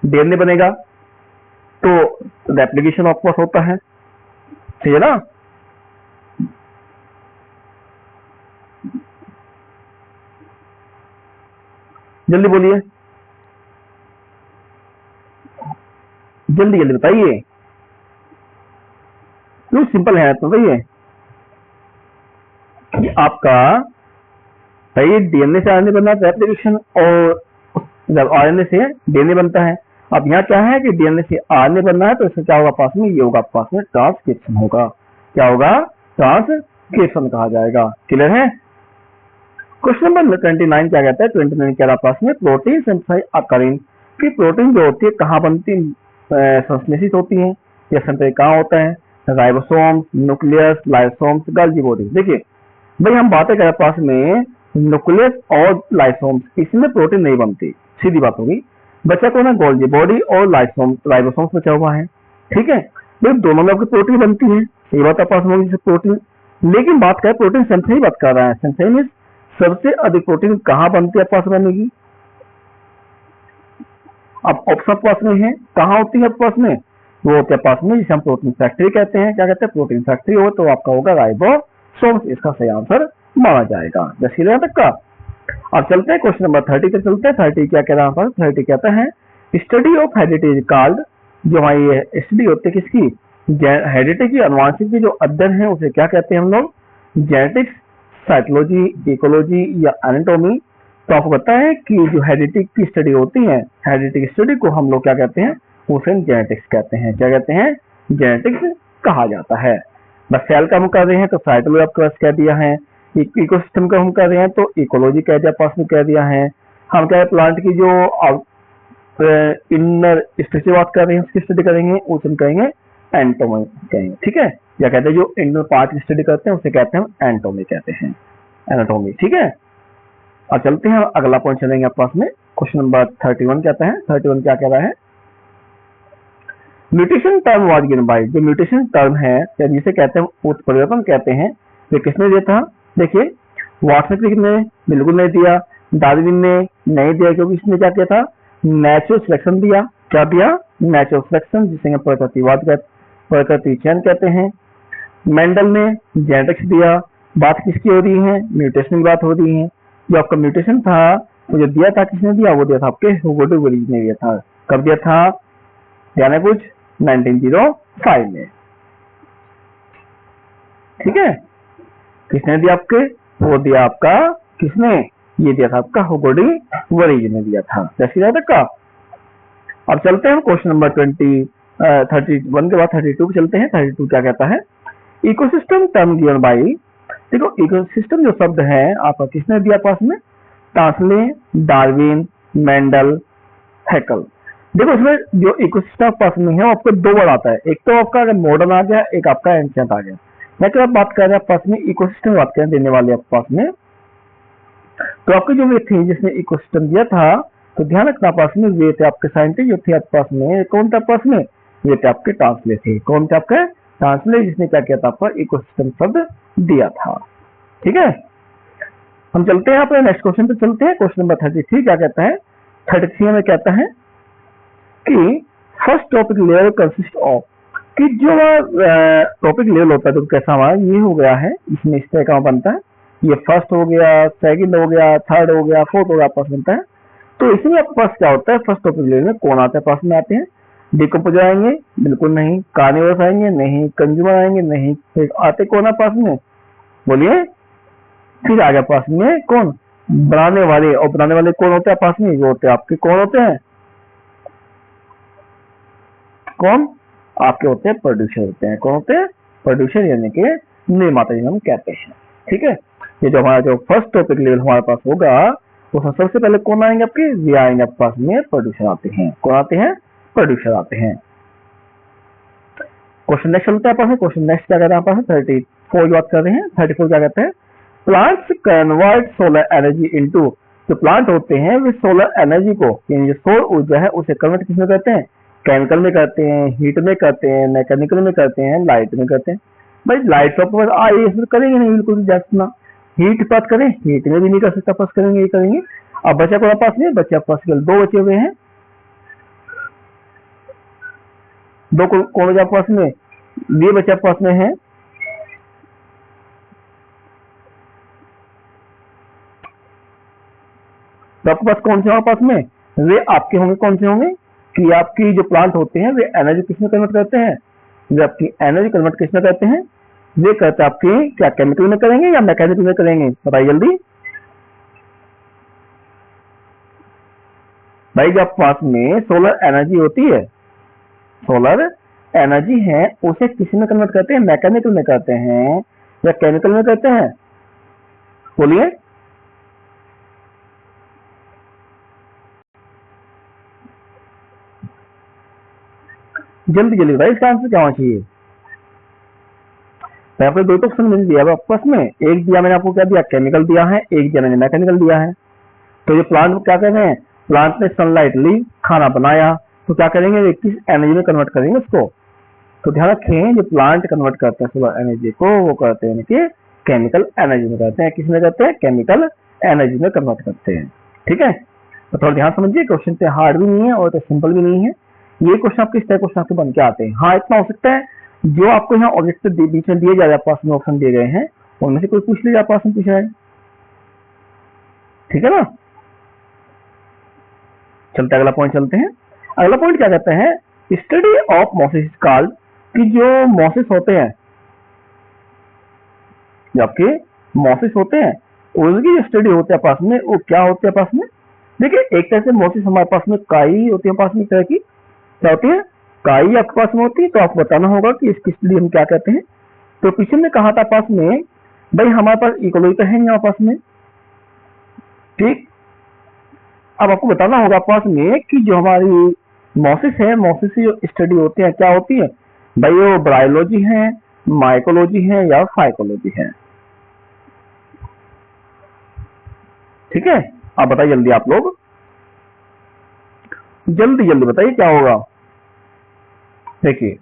डीएनए बनेगा तो रेप्लिकेशन आपके पास होता है, ठीक है ना? जल्दी बोलिए, जल्दी जल्दी बताइए, क्यों सिंपल है तो बताइए कि आपका भाई डीएनए से आरएनए बनना है रेप्लिकेशन, और जब आरएनए से डीएनए बनता है। अब यहाँ क्या है कि डीएनए से आरएनए बनना है तो इसमें क्या होगा पास में? ये होगा पास में ट्रांसक्रिप्शन होगा। क्या होगा? ट्रांसक्रिप्शन कहा जाएगा। क्लियर है? क्वेश्चन नंबर 29 क्या कहता है? 29 कह रहा पास में प्रोटीन सिंथेसाइज अकरिंग कि प्रोटीन जो होती है कहाँ बनती संश्लेषित होती है या संश्लेषित कहाँ होता है? Ribosomes, nucleus, lysosomes, Golgi body. देखिए भाई हम बातें करें पास में न्यूक्लियस और लाइसोम्स, इसमें प्रोटीन नहीं बनती, सीधी बात होगी। बचा कौन है? गोल्गी बॉडी और लाइसोम्स, राइबोसोम्स बचा हुआ है। ठीक है, तो दोनों में आपकी प्रोटीन बनती है, ये बात पास में होगी प्रोटीन। लेकिन बात करें प्रोटीन सिंथेसिस बात कर रहा है, सिंथेसिस में सबसे अधिक प्रोटीन कहाँ बनती है पास बनेगी? अब ऑप्शन पास में है, कहाँ होती है पास में? वो होते हैं पास में जिसे हम प्रोटीन फैक्ट्री कहते हैं। क्या कहते हैं? प्रोटीन फैक्ट्री हो तो आपका होगा राइबोसोम्स, इसका सही आंसर माना जाएगा। जैसे यहाँ तक का। अब चलते हैं क्वेश्चन नंबर 30 पे चलते हैं। 30 क्या कह रहा है? 30 कहता है स्टडी ऑफ हेरिटेज कॉल्ड, जो हमारी स्टडी होती है किसकी? हेरिटेज की, अनुवांशिक की जो अध्ययन है उसे क्या कहते हैं हम लोग? जेनेटिक्स, साइकोलॉजी, इकोलॉजी या एनाटॉमी। तो आपको पता है कि जो हेरिटेज की स्टडी होती है, हेरिटेज स्टडी को हम लोग क्या कहते हैं? उसे जेनेटिक्स कहते हैं। क्या कहते हैं? जेनेटिक्स कहा जाता है। बस सेल का हम कर रहे हैं तो साइकोलॉजी आपके पास कह दिया है, इकोसिस्टम का हम कर रहे हैं तो इकोलॉजी कह दिया, पास में कह दिया है। हम क्या है प्लांट की जो इनर स्ट्रक्चर बात कर रहे हैं उसकी स्टडी करेंगे, उसे हम कहेंगे एंटोमी कहेंगे। ठीक है, या कहते हैं जो इनर पार्ट की स्टडी करते हैं उसे कहते हैं एंटोमी कहते हैं, एनाटोमी। ठीक है, अब चलते हैं अगला पॉइंट चलेंगे आपके पास में। क्वेश्चन नंबर 31 कहता है, 31 क्या कह रहा है? Mutation term was given by, जो म्यूटेशन टर्म है या जिसे कहते हैं उत्परिवर्तन कहते हैं, ये किसने दिया था? देखिए वाटसन ने बिल्कुल नहीं दिया, डार्विन ने नहीं दिया, क्योंकि इसने क्या किया था? नेचुरल सिलेक्शन दिया। क्या दिया? नेचुरल सिलेक्शन, जिसे प्रकृति चयन कहते हैं। मेंडल ने जेनेटिक्स दिया। बात किसकी हो रही है? म्यूटेशन की बात हो रही है। जो आपका म्यूटेशन था वो जो दिया था किसने दिया? वो दिया था आपके ह्यूगो डे विलियम्स ने दिया था। कब दिया था? ध्यान है कुछ? 1905 में। ठीक है, किसने दिया आपके? वो दिया आपका किसने? ये दिया था आपका ह्यूगो डे विलियम्स ने दिया था। जैसे याद रखा। अब चलते हैं क्वेश्चन नंबर 31 के बाद 32 पे चलते हैं। 32 क्या कहता है? इकोसिस्टम टर्म गिवन बाय, देखो इकोसिस्टम जो शब्द है आपका किसने दिया पास में? टास्ले, डार्विन, मेंडल, हैकल। देखो इसमें जो इकोसिस्टम पास में है आपको दो वर्ड आता है, एक तो आपका मॉडर्न आ गया, एक आपका एंशिएंट आ गया। मैं क्या बात कर रहे हैं पास में? इकोसिस्टम बात करें देने वाले आपके पास में। तो आपकी जो वे थी जिसने इकोसिस्टम दिया था, तो ध्यान रखना पास में वे थे आपके साइंटिस्ट जो थे आपके पास में। कौन था पास में? वे थे आपके टास्ले थे। कौन थे आपके? टास्ले, जिसने क्या किया था आपका इकोसिस्टम शब्द दिया था। ठीक है, हम चलते हैं अपने नेक्स्ट क्वेश्चन पे चलते हैं। क्वेश्चन नंबर 33 क्या कहता है? 33 में कहता है कि first topic level consist of, कि जो टॉपिक लेवल होता है तो कैसा हमारा ये हो गया है, इसमें इस तरह का बनता है। ये फर्स्ट हो गया, सेकंड हो गया, थर्ड हो गया, फोर्थ हो गया, पास बनता है। तो इसमें आपके पास क्या होता है? फर्स्ट टॉपिक लेवल में कौन आता है? पास में आते हैं डिकम्पोजर आएंगे, बिल्कुल नहीं। कार्निवोरस आएंगे, नहीं। कंज्यूमर आएंगे, नहीं। फिर आते कौन है पास में? बोलिए। फिर आ गया पास में कौन? बनाने वाले। और बनाने वाले कौन होते हैं पास में? वो होते हैं आपके कौन होते हैं? कौन? आपके होते हैं प्रोड्यूसर होते हैं। कौन होते हैं? प्रोड्यूसर, यानी कि निर्माता जिन्हें हम कहते हैं। ठीक है, ये जो हमारा जो फर्स्ट टॉपिक लेवल हमारे पास होगा उसमें सबसे पहले कौन आएंगे आपके? ये आएंगे आपके पास में प्रोड्यूसर आते हैं। कौन आते हैं? प्रोड्यूसर आते हैं। क्वेश्चन नेक्स्ट चलता है पास में। क्वेश्चन नेक्स्ट क्या कहता है पास में? 34 बात कर रहे हैं। 34 क्या कहते हैं? Plants convert solar energy into, जो प्लांट होते हैं वे सोलर एनर्जी को, यानी जो सौर ऊर्जा है उसे कन्वर्ट किसमें करते हैं? केमिकल में करते हैं, हीट में करते हैं, मैकेनिकल में करते हैं, लाइट में करते हैं। भाई लाइट तो आइए इसमें करेंगे नहीं, बिल्कुल जैसा हीट बात करें, हीट में भी नहीं कर सकता, पास करेंगे ये करेंगे। अब बच्चा को पास नहीं, बच्चा पास केवल दो बचे हुए हैं। दो कौन बचा पास में? ये बच्चा पास में है। तो आपके पास कौन से होंगे पास में? वे आपके होंगे। कौन से होंगे? कि आपकी जो प्लांट होते हैं वे एनर्जी किसमें कन्वर्ट करते हैं? वे आपकी एनर्जी कन्वर्ट किसमें करते हैं? वे करते हैं आपकी क्या केमिकल में करेंगे या मैकेनिकल में करेंगे? बताइए जल्दी भाई। जब पास में सोलर एनर्जी होती है, सोलर एनर्जी है, उसे किस में कन्वर्ट करते हैं? मैकेनिकल में करते हैं या केमिकल में करते हैं? बोलिए। जल्दी जल्दी बताइए इसका आंसर क्या होना चाहिए। तो आपको दो तो ऑप्शन मिल दिया आपस में, एक दिया मैंने आपको क्या दिया, केमिकल दिया है, एक दिया मैंने मैकेनिकल दिया है। तो ये प्लांट क्या कर रहे हैं, प्लांट ने सनलाइट ली, खाना बनाया, तो क्या करेंगे, किस एनर्जी में कन्वर्ट करेंगे उसको। तो ध्यान रखें, जो प्लांट कन्वर्ट करते हैं सोलर एनर्जी को, वो करते हैं कि केमिकल एनर्जी में करते हैं। किस में करते हैं, केमिकल एनर्जी में कन्वर्ट करते हैं। ठीक है, तो थोड़ा ध्यान समझिए, क्वेश्चन तो हार्ड भी नहीं है और तो सिंपल भी नहीं है। ये क्वेश्चन आपके इस तरह क्वेश्चन आपके बन के आते हैं। हाँ, इतना हो सकता है जो आपको यहाँ ऑब्जेक्ट के बीच में दिए जा रहे पास में ऑप्शन दिए गए हैं, उनमें से कोई पूछ लीजिए, पास में पूछा है। ठीक है ना, चलते अगला पॉइंट चलते हैं। अगला पॉइंट क्या कहते हैं, स्टडी ऑफ मॉसिस कॉल्ड, कि जो मॉसिस होते हैं, जो आपके मॉसिस होते हैं, उनकी जो स्टडी होती है पास में, वो क्या होते हैं पास में। देखिए, एक तरह से मॉसिस हमारे पास में काई होती है, पास में तरह की क्या होती है, काई आपके पास में होती है। तो आपको बताना होगा कि इसकी स्टडी हम क्या कहते हैं। तो पीछे में कहा था पास में, भाई हमारे पास इकोलॉजी तो है यहाँ पास में, ठीक। अब आपको बताना होगा पास में कि जो हमारी मॉसिस है, मॉसिस की जो स्टडी होती है क्या होती है भाई, वो ब्रायोलॉजी है, माइकोलॉजी है या फाइकोलॉजी है। ठीक है, आप बताइए जल्दी, आप लोग जल्दी जल्दी बताइए क्या होगा। देखिए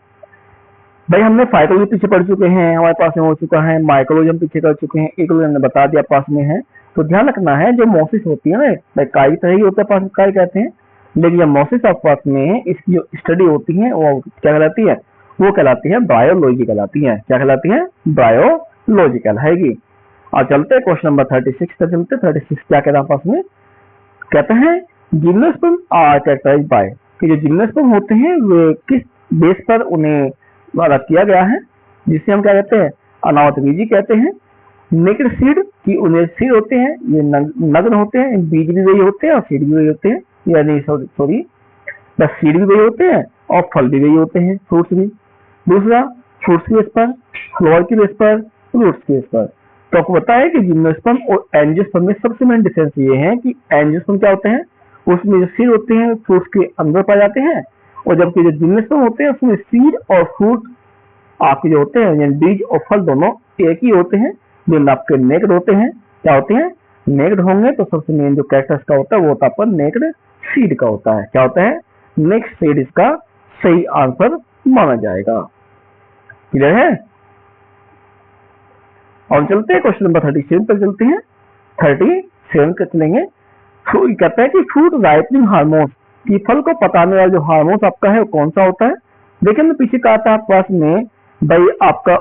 भाई, हमने फाइकोलॉजी पीछे पढ़ चुके हैं, हमारे पास में हो चुका है, माइकोलॉजी हम पीछे कर चुके हैं, इकोलॉजी हमने बता दिया पास में है। तो ध्यान रखना है, जो मॉसिस होती है ना, भाई काई तरह ही होता है पास में, काई कहते हैं, लेकिन जब मॉसिस आप पास में इसकी जो स्टडी होती है वो क्या कहलाती है, वो कहलाती है बायोलॉजी कहलाती है। क्या कहलाती है, बायोलॉजी कहलाएगी। और चलते हैं क्वेश्चन नंबर 36 पर चलते। 36 क्या कहता है पास में, कहते हैं जिम्नोस्पर्म आर कैरेक्टराइज्ड बाय, कि जो जिम्नोस्पर्म होते हैं वे किस बेस पर उन्हें द्वारा किया गया है, जिसे हम क्या कहते हैं, अनावत बीजी कहते हैं। नेकेड सीड, कि उन्हें सीड होते हैं, ये नग्न होते हैं, बीज भी वही होते हैं और सीड भी वही होते हैं, यानी सॉरी बस सीड भी वही होते हैं और फल भी वही होते हैं, फ्रूट्स भी। दूसरा, फ्रूट्स की बेस पर, फ्लावर की बेस पर, रूट्स की बेस पर। तो आपको पता है कि जिम्नोस्पर्म और एंजियोस्पर्म में सबसे मेन डिफरेंस ये है कि एंजियोस्पर्म क्या होते हैं, उसमें जो सीड होते हैं फ्रूट्स के अंदर पाए जाते हैं, और जबकि जो जिम्नोस्पर्म होते हैं उसमें सीड और फ्रूट आपके जो होते हैं, यानी बीज और फल दोनों एक ही होते हैं, जो आपके नेक्ड होते हैं। क्या होते हैं, नेक्ड होंगे। तो सबसे मेन जो कैरेक्टर्स का होता है वो होता है पर नेक्ड सीड का होता है। क्या होता है, नेक्स्ट सीड इसका सही आंसर माना जाएगा। क्लियर है, और चलते हैं क्वेश्चन नंबर 37 पर चलते हैं। 37 का चलेंगे। कहता है कि फ्रूट राइपनिंग हार्मोन, कि फल को पकाने वाला जो हार्मोन आपका है वो कौन सा होता है। देखिए मैं पीछे कहा था आपके पास में, भाई आपका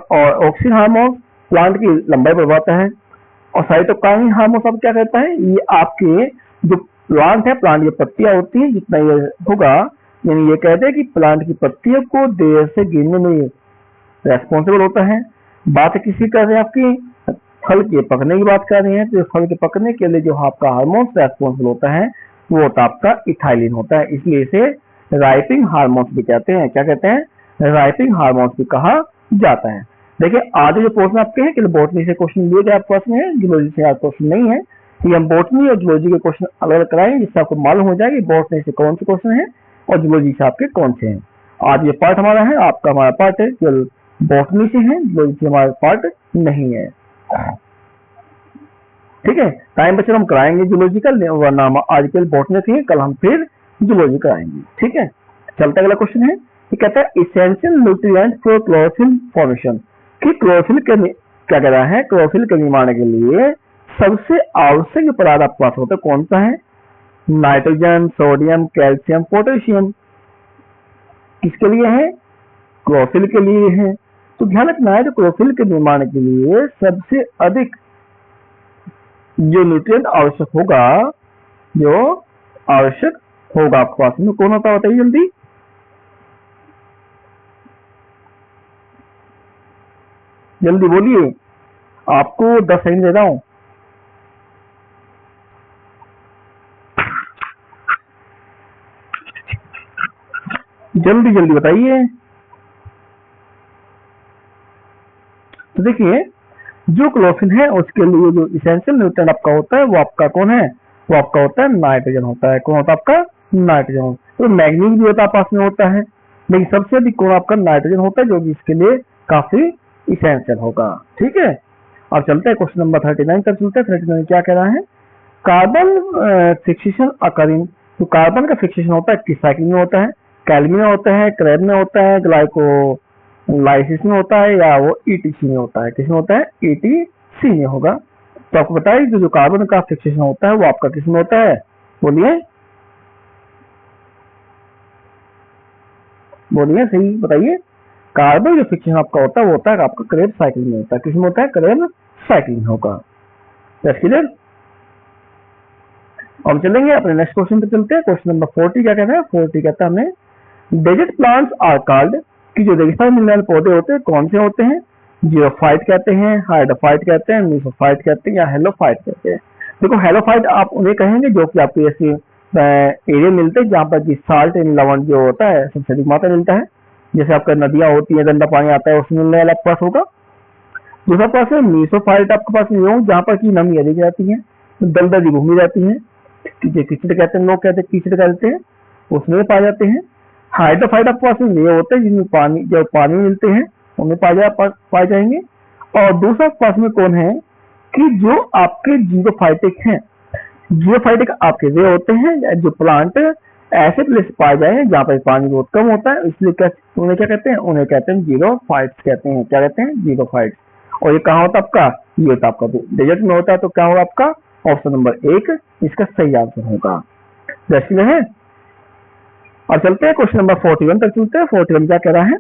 ऑक्सीजन हार्मोन प्लांट की लंबाई बढ़वाता है, और साइटोकाइनिन हार्मोन आप क्या कहता है, ये आपके जो प्लांट है, प्लांट की पत्तियां होती हैं, जितना ये होगा, यानी ये कहते हैं कि प्लांट की पत्तियों को देर से गिरने में रेस्पॉन्सिबल होता है। बात किसी कर रहे हैं, आपकी फल के पकने की बात कर रहे हैं। तो फल के पकने के लिए जो आपका हार्मोन रेस्पॉन्सिबल होता है वो होता है आपका इथाइलिन होता है, इसलिए इसे राइपिंग हार्मोन्स भी कहते हैं। क्या कहते हैं, राइपिंग हार्मोन्स भी कहा जाता है। देखिए आगे जो पोर्शन आपके हैं कि बॉटनी से क्वेश्चन लिए गए आपके पास में है, जूलॉजी से आज क्वेश्चन नहीं है। कि हम बॉटनी और जूलॉजी के क्वेश्चन अलग अलग कराएंगे, जिससे आपको मालूम हो जाएगी बॉटनी से कौन से क्वेश्चन है और जूलॉजी से आपके कौन से हैं। आज ये पार्ट हमारा है, आपका हमारा पार्ट है केवल बॉटनी से है, जूलॉजी से हमारा पार्ट नहीं है। ठीक है, टाइम बचे हम कराएंगे जूलॉजिकल, वरना हम आज कल बॉटनी थी, कल हम फिर जूलॉजी कराएंगे। ठीक है, चलता अगला क्वेश्चन है कि कहता है essential nutrient for chlorophyll formation, कि क्लोरोफिल के क्या कह रहा है, क्लोरोफिल के निर्माण के लिए सबसे आवश्यक पदार्थ आपके पास होता है कौन सा है, नाइट्रोजन, सोडियम, कैल्शियम, पोटेशियम। किसके लिए है, क्लोरोफिल के लिए है। तो ध्यान रखना है, तो क्लोरोफिल के निर्माण के लिए सबसे अधिक जो न्यूट्रिएंट आवश्यक होगा, जो आवश्यक होगा आपके पास में कौन होता है, बताइए जल्दी। जल्दी बोलिए, आपको 10 सेकंड दे रहा हूं। जल्दी जल्दी बताइए। तो देखिए जो क्लोरोफिल है उसके लिए जो इसेंशियल न्यूट्रिएंट आपका होता है वो आपका कौन है, वो आपका होता है नाइट्रोजन होता है। कौन होता है आपका, नाइट्रोजन। तो मैग्नीज भी होता है पास में होता है, लेकिन सबसे अधिक कौन आपका नाइट्रोजन होता है, जो कि इसके लिए काफी इसेंशियल होगा। ठीक है, अब चलते हैं क्वेश्चन नंबर 39 तक चलते हैं। 39 क्या कह रहा है, कार्बन फिक्सेशन अकरिंग, तो कार्बन का फिक्सेशन होता है किस साइकिल में होता है, कैलमिन में होता है, क्रेब में होता है, ग्लाइकोलाइसिस में होता है, या वो ईटीसी में होता है। किसमें होता है, ईटीसी में होगा। तो आपको बताइए जो कार्बन का फिक्सेशन होता है वो आपका किसमें होता है, बोलिए बोलिए सही बताइए। कार्बन जो फिक्सेशन आपका होता है वो होता है आपका क्रेब साइकिल में होता है। किसमें होता है, क्रेब साइकिल में होगा। क्लियर। अब चलेंगे अपने नेक्स्ट क्वेश्चन पे चलते हैं। क्वेश्चन नंबर 40 क्या कहता है, 40 कहता है हमें डेजर्ट प्लांट्स आर कॉल्ड, कि जो रेगिस्तान मिलने वाले पौधे होते हैं कौन से होते हैं, जियोफाइट कहते हैं, हाइड्रोफाइट कहते हैं, मीसोफाइट कहते हैं, या हेलोफाइट कहते हैं। देखो हेलोफाइट आप उन्हें कहेंगे जो कि आपको ऐसे एरिया मिलते हैं जहाँ पर कि साल्ट एंड लवण जो होता है सबसे अधिक मात्रा मिलता है। जैसे आपका नदियां होती है, गंदा पानी आता है, उसमें मिलने वाला आपके पास होगा। दूसरा पास है मीसोफाइट, आपके पास नहीं हो जहाँ पर की नमी अधिक रहती है, दलदली भूमि रहती है, कीचड़ कहते हैं, लोग कहते हैं कीचड़ कहते हैं, उसमें पाए जाते हैं। हाइड्रोफाइट आपके पास में ये होते हैं जिनमें पानी, जो पानी मिलते हैं उनमें पाए जाएंगे। और दूसरा पास में कौन है कि जो आपके जीरोफाइटिक हैं, जियोफाइटिक आपके वे होते हैं जो प्लांट ऐसे प्लेस पाए जाए जहाँ पर पानी बहुत कम होता है, इसलिए उन्हें क्या कहते हैं, उन्हें कहते हैं जीरोफाइट्स कहते हैं। क्या कहते हैं, जीरोफाइट्स। और ये कहाँ होता है आपका, ये होता है आपका डेजर्ट में होता है। तो क्या होगा आपका ऑप्शन नंबर 1 इसका सही आंसर होगा। जैसे है। और चलते हैं क्वेश्चन नंबर 41 तक चलते हैं। 41 क्या कह रहा है,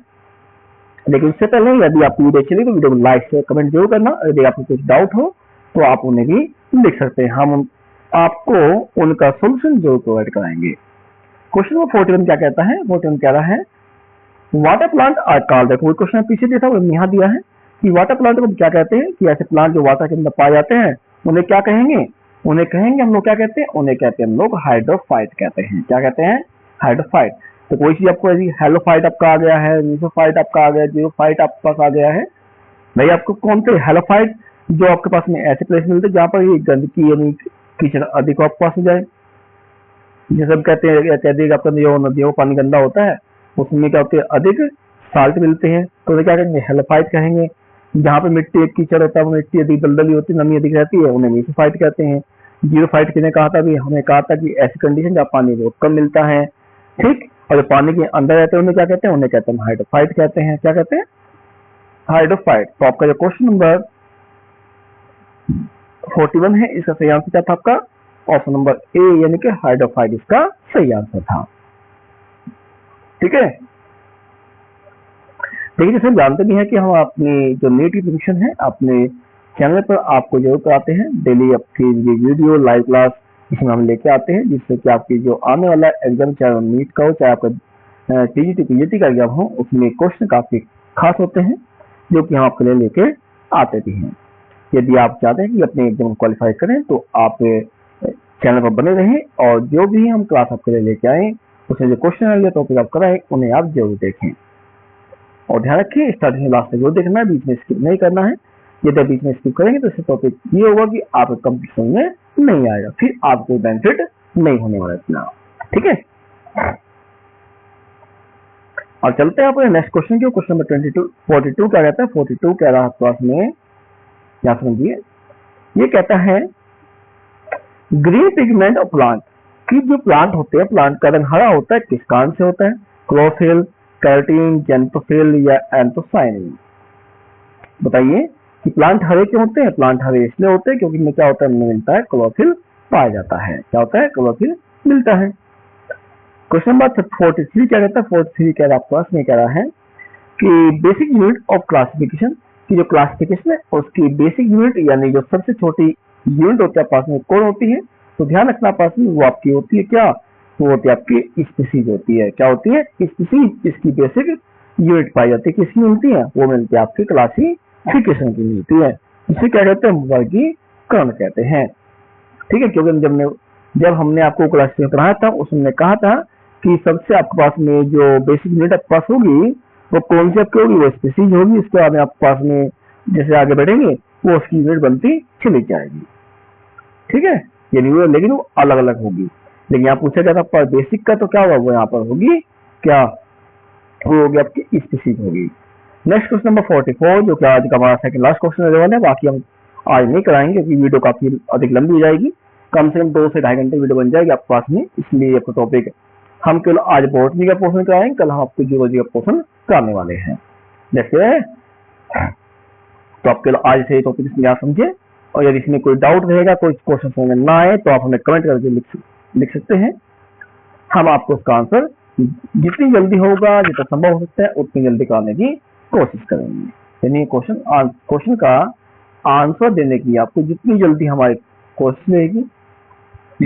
लेकिन इससे पहले यदि आप वीडियो चली तो वीडियो को लाइक से कमेंट जरूर करना। यदि आपको कुछ डाउट हो तो आप उन्हें भी लिख सकते हैं, हम आपको उनका सोल्यूशन जरूर प्रोवाइड कराएंगे। क्वेश्चन नंबर 41 क्या कहता है, 41 कह रहा है वाटर प्लांट आर कॉल्ड, कोई क्वेश्चन पीछे दिया था यहाँ दिया है कि वाटर प्लांट को क्या कहते हैं, कि ऐसे प्लांट जो वाटर के अंदर पाए जाते हैं उन्हें क्या कहेंगे, उन्हें कहेंगे हम लोग क्या कहते हैं, उन्हें कहते हैं हम लोग हाइड्रोफाइट कहते हैं। क्या कहते हैं, हाइड्रोफाइट। तो कोई चीज आपको ऐसी हेलोफाइट आपका आ गया है, मीसोफाइट आपका आ गया, जीरोफाइट आपके पास आ गया है, भाई आपको कौन से हेलोफाइट जो आपके पास में ऐसे प्लेस मिलते हैं जहाँ पर ये गंदगी यानी कीचड़ अधिक आपके पास हो जाए। जैसे हम कहते हैं कह दिए आपका नदियों पानी गंदा होता है, उसमें क्या होते हैं अधिक साल्ट मिलते हैं, तो उन्हें क्या कहेंगे, हेलोफाइट कहेंगे। जहाँ पे मिट्टी एक कीचड़ होता है, वो मिट्टी अधिक दलदली होती है, नमी अधिक रहती है, उन्हें मीसोफाइट कहते हैं। जीरोफाइट किसने कहा था, भी हमें कहा था कि ऐसी कंडीशन जहाँ पानी बहुत कम मिलता है, ठीक, और जो पानी के अंदर रहते हैं उन्हें क्या कहते हैं, उन्हें कहते हैं हाइड्रोफाइट कहते हैं। क्या कहते हैं, हाइड्रोफाइट। तो आपका जो क्वेश्चन नंबर 41 है इसका सही आंसर क्या था, आपका ऑप्शन नंबर ए यानी कि हाइड्रोफाइट इसका सही आंसर था। ठीक है, लेकिन जैसे हम जानते भी हैं कि हम अपनी जो नीट की प्रिपरेशन है अपने चैनल पर आपको जरूर कराते हैं। डेली आपकी ये वीडियो लाइव क्लास इसमें हम लेके आते हैं, जिससे कि आपकी जो आने वाला एग्जाम चाहे नीट का हो चाहे आपका टीजीटी पीजीटी का एग्जाम हो, उसमें क्वेश्चन काफी खास होते हैं जो कि हम आपके लिए लेके आते भी हैं। यदि आप चाहते हैं कि अपने एग्जाम क्वालिफाई करें तो आप चैनल पर बने रहें और जो भी हम क्लास आपके लिए लेके आए उसमें जो क्वेश्चन आएंगे टॉपिक आप कराएं उन्हें आप जरूर देखें। और ध्यान रखिए स्टार्टिंग से लास्ट तक जरूर देखना है, बीच में स्किप नहीं करना है। यदि बीच में स्किप करेंगे तो इससे टॉपिक ये होगा कि आप कंपटीशन में नहीं आएगा, फिर आपको बेनिफिट नहीं होने वाला इतना। ठीक है, और चलते हैं अपने नेक्स्ट क्वेश्चन की। क्वेश्चन नंबर 42 क्या कहता है, 42 कह रहा है क्लास में, क्या समझिए, ये कहता है ग्रीन पिगमेंट ऑफ प्लांट, कि जो प्लांट होते हैं प्लांट का रंग हरा होता है, किस कारण से होता है, क्लोरोफिल, कैरोटीन, जेंटोफिल या एंथोसायनिन। बताइए कि प्लांट हरे क्यों होते हैं, प्लांट हरे इसलिए होते हैं क्योंकि इनमें क्या होता है, मिलता है क्लोरोफिल पाया जाता है। क्या होता है, क्लोरोफिल मिलता है। क्वेश्चन नंबर 43 क्या कहता है, 43 कह रहा है आपके में कह रहा है कि बेसिक यूनिट ऑफ क्लासिफिकेशन, की जो क्लासिफिकेशन है उसकी बेसिक यूनिट यानी जो सबसे छोटी यूनिट होती है पास में कौन होती है, तो ध्यान रखना पास में वो आपकी होती है क्या, वो होती है आपकी स्पीसीज होती है। क्या होती है, स्पीसीज, इसकी बेसिक यूनिट पाई जाती है। किसकी मिलती है, वो मिलती है आपकी क्लासिफिकेशन की मिलती है। इसे क्या कहते हैं, वर्गीकरण कहते हैं। ठीक है, क्योंकि जब हमने आपको क्लासिफिकेशन पढ़ाया था उसमें कहा था कि सबसे आपके पास में जो बेसिक यूनिट आपके पास होगी वो कौन सी आपकी होगी, वो स्पीसीज होगी। इसके बाद में आपके पास में जैसे आगे बढ़ेंगे वो उसकी यूनिट बनती चली जाएगी। ठीक है, यानी वो लेकिन वो अलग अलग होगी। लेकिन यहाँ पूछा जाता है बेसिक का, तो क्या होगा, वो यहाँ पर होगी क्या, वो होगी आपकी स्पीसीज होगी। नेक्स्ट क्वेश्चन नंबर 44 जो कि आज का हमारा सेकंड लास्ट क्वेश्चन रहने वाला है, बाकी हम आज नहीं कराएंगे क्योंकि वीडियो काफी अधिक लंबी हो जाएगी, कम से कम 2 से 2.5 घंटे वीडियो बन जाएगी आपके पास में, इसलिए आपका टॉपिक हम केवल आज बॉटनी का पोर्शन कराएंगे, कल हम आपको जियोलॉजी का पोर्शन कराने वाले हैं। जैसे तो आप केवल आज से टॉपिक इसमें आप समझे, और यदि इसमें कोई डाउट रहेगा, कोई क्वेश्चन समझ में ना आए तो आप हमें कमेंट करके लिख सकते हैं, हम आपको उसका आंसर जितनी जल्दी होगा, जितना संभव हो सकता है उतनी जल्दी कराने की कोशिश करेंगे। यानी क्वेश्चन का आंसर देने की आपको जितनी जल्दी हमारी कोशिश रहेगी,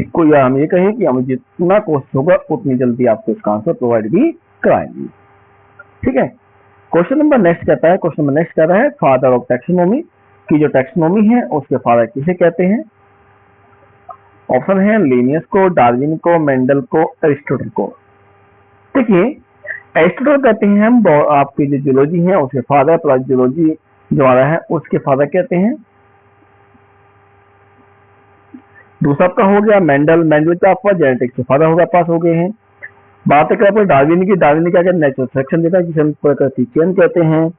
कोई हम ये कहें कि हम जितना कोशिश होगा उतनी जल्दी आपको इसका आंसर प्रोवाइड भी कराएंगे। ठीक है, क्वेश्चन नंबर नेक्स्ट कहता है, क्वेश्चन नंबर नेक्स्ट कह रहा है फादर ऑफ टैक्सोनॉमी की जो टैक्सोनॉमी है उसके फादर किसे कहते हैं? ऑप्शन है लिनियस को, डार्विन को, मेंडल को, एरिस्टोटल को। देखिए एरिस्टोटल कहते हैं हम आपकी जो जियोलॉजी है उसके फादर, प्लस जियोलॉजी जो आ रहा है उसके फादर कहते हैं। दूसरा आपका हो गया मेंडल का आपका जेनेटिक्स के फादर होगा, पास हो गए हैं। बात करें डार्विन की क्या कहते हैं? नेचुरल सिलेक्शन देता है जिसे हम प्रकृति चयन कहते हैं।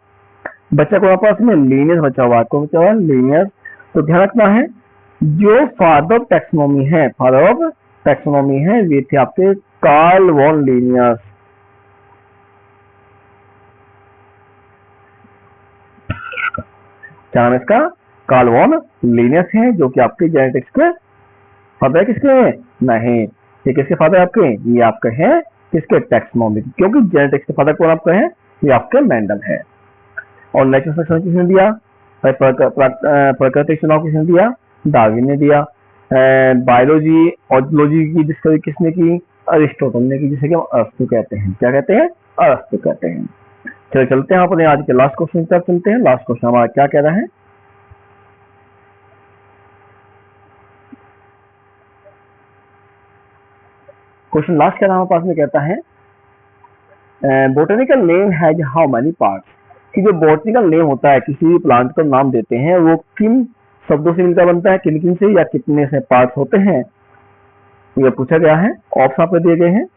बच्चा को आपस में लीनियस बचा हुआ, कौन सा लीनियस? तो ध्यान रखना है जो फादर ऑफ टैक्सोनॉमी है वे थे आपके कार्ल वॉन लीनियस। क्या नाम इसका? कार्ल वॉन लीनियस है, जो कि आपके जेनेटिक्स के फादर किसके? नहीं, ये किसके फादर आपके? ये आपके हैं किसके? टैक्सोनॉमी, क्योंकि जेनेटिक्स के फादर कौन आपके हैं? ये आपके मेंडल है। और नेचुरल सिलेक्शन किसने दिया? प्राकृतिक चुनाव किसने दिया? डार्विन ने दिया। बायोलॉजी और जूलॉजी की डिस्कवरी किसने की? अरिस्टोटल ने की, जिसे कि हम अरस्तु कहते हैं। क्या कहते हैं? अरस्तु कहते हैं। चलो चलते हैं अपने आज के लास्ट क्वेश्चन की तरफ चलते हैं। लास्ट क्वेश्चन हमारा क्या कह रहा है? क्वेश्चन लास्ट कह रहा हमारे पास में कहता है botanical name has how many parts, कि जो बोटनिकल नेम होता है किसी भी प्लांट का नाम देते हैं वो किन शब्दों से मिलकर बनता है, किन किन से या कितने से पार्ट्स होते हैं, ये पूछा गया है। ऑप्शन आपको दिए गए हैं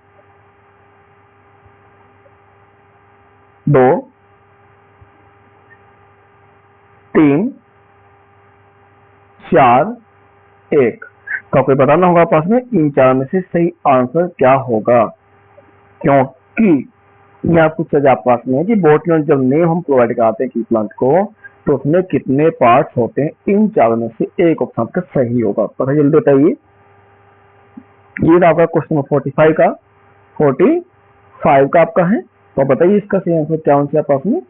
2, 3, 4, 1। तो आपको बताना होगा पास में इन 4 में से सही आंसर क्या होगा, क्योंकि यहाँ पूछा जाए पास में कि बॉटनी जब नेम हम प्रोवाइड कराते हैं किसी प्लांट को तो उसमें कितने पार्ट्स होते हैं, इन 4 में से एक ऑप्शन आपका सही होगा। पता जल्दी बताइए। ये आपका क्वेश्चन नंबर 45 का आपका है, तो बताइए इसका सही आंसर क्या होना चाहिए पास में।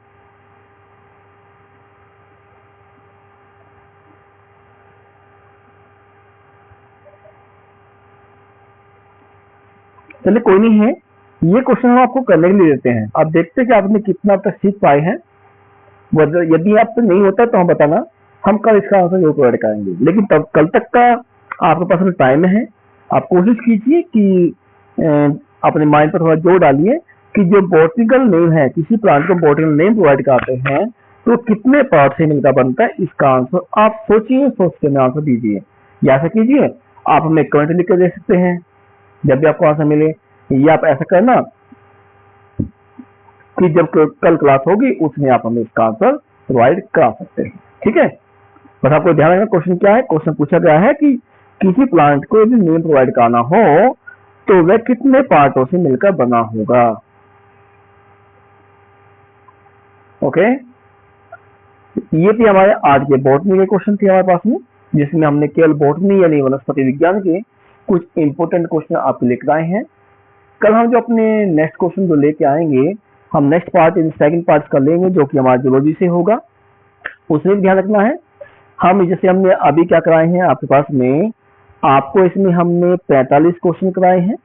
चलिए कोई नहीं है, ये क्वेश्चन हम आपको करने के लिए देते हैं। आप देखते हैं कि आपने कितना अब तक सीख पाए हैं। यदि आपसे नहीं होता तो हम बताना, हम कल इसका आंसर जरूर प्रोवाइड करेंगे, लेकिन तब कल तक का आपके पास में टाइम है। आप कोशिश कीजिए कि अपने माइंड पर थोड़ा जोर डालिए कि जो बॉटनिकल नेम है, किसी प्लांट को बॉटनिकल नेम प्रोवाइड कराते हैं तो कितने पार्ट से मिलकर बनता है, इसका आंसर आप सोचिए, सोच के आंसर दीजिए। या ऐसा कीजिए, आप हमें कमेंट लिख कर दे सकते हैं जब भी आपको आंसर मिले, या आप ऐसा करना कि जब कल क्लास होगी उसमें आप हमें इसका आंसर प्रोवाइड करा सकते हैं। ठीक है, बस आपको ध्यान रखना क्वेश्चन क्या है। क्वेश्चन पूछा गया है कि किसी प्लांट को यदि नेम प्रोवाइड कराना हो तो वह कितने पार्टों से मिलकर बना होगा। ओके, ये थी हमारे आज के बॉटनी के क्वेश्चन थे हमारे पास में, जिसमें हमने केवल बॉटनी यानी वनस्पति विज्ञान के कुछ इंपोर्टेंट क्वेश्चन आपके लेकर आए हैं। कल हम जो अपने नेक्स्ट क्वेश्चन जो लेके आएंगे, हम नेक्स्ट पार्ट सेकंड पार्ट का लेंगे जो कि हमारा जियोलॉजी से होगा। उसमें भी ध्यान रखना है, हम जैसे हमने अभी क्या कराए हैं आपके पास में, आपको इसमें हमने 45 क्वेश्चन कराए हैं।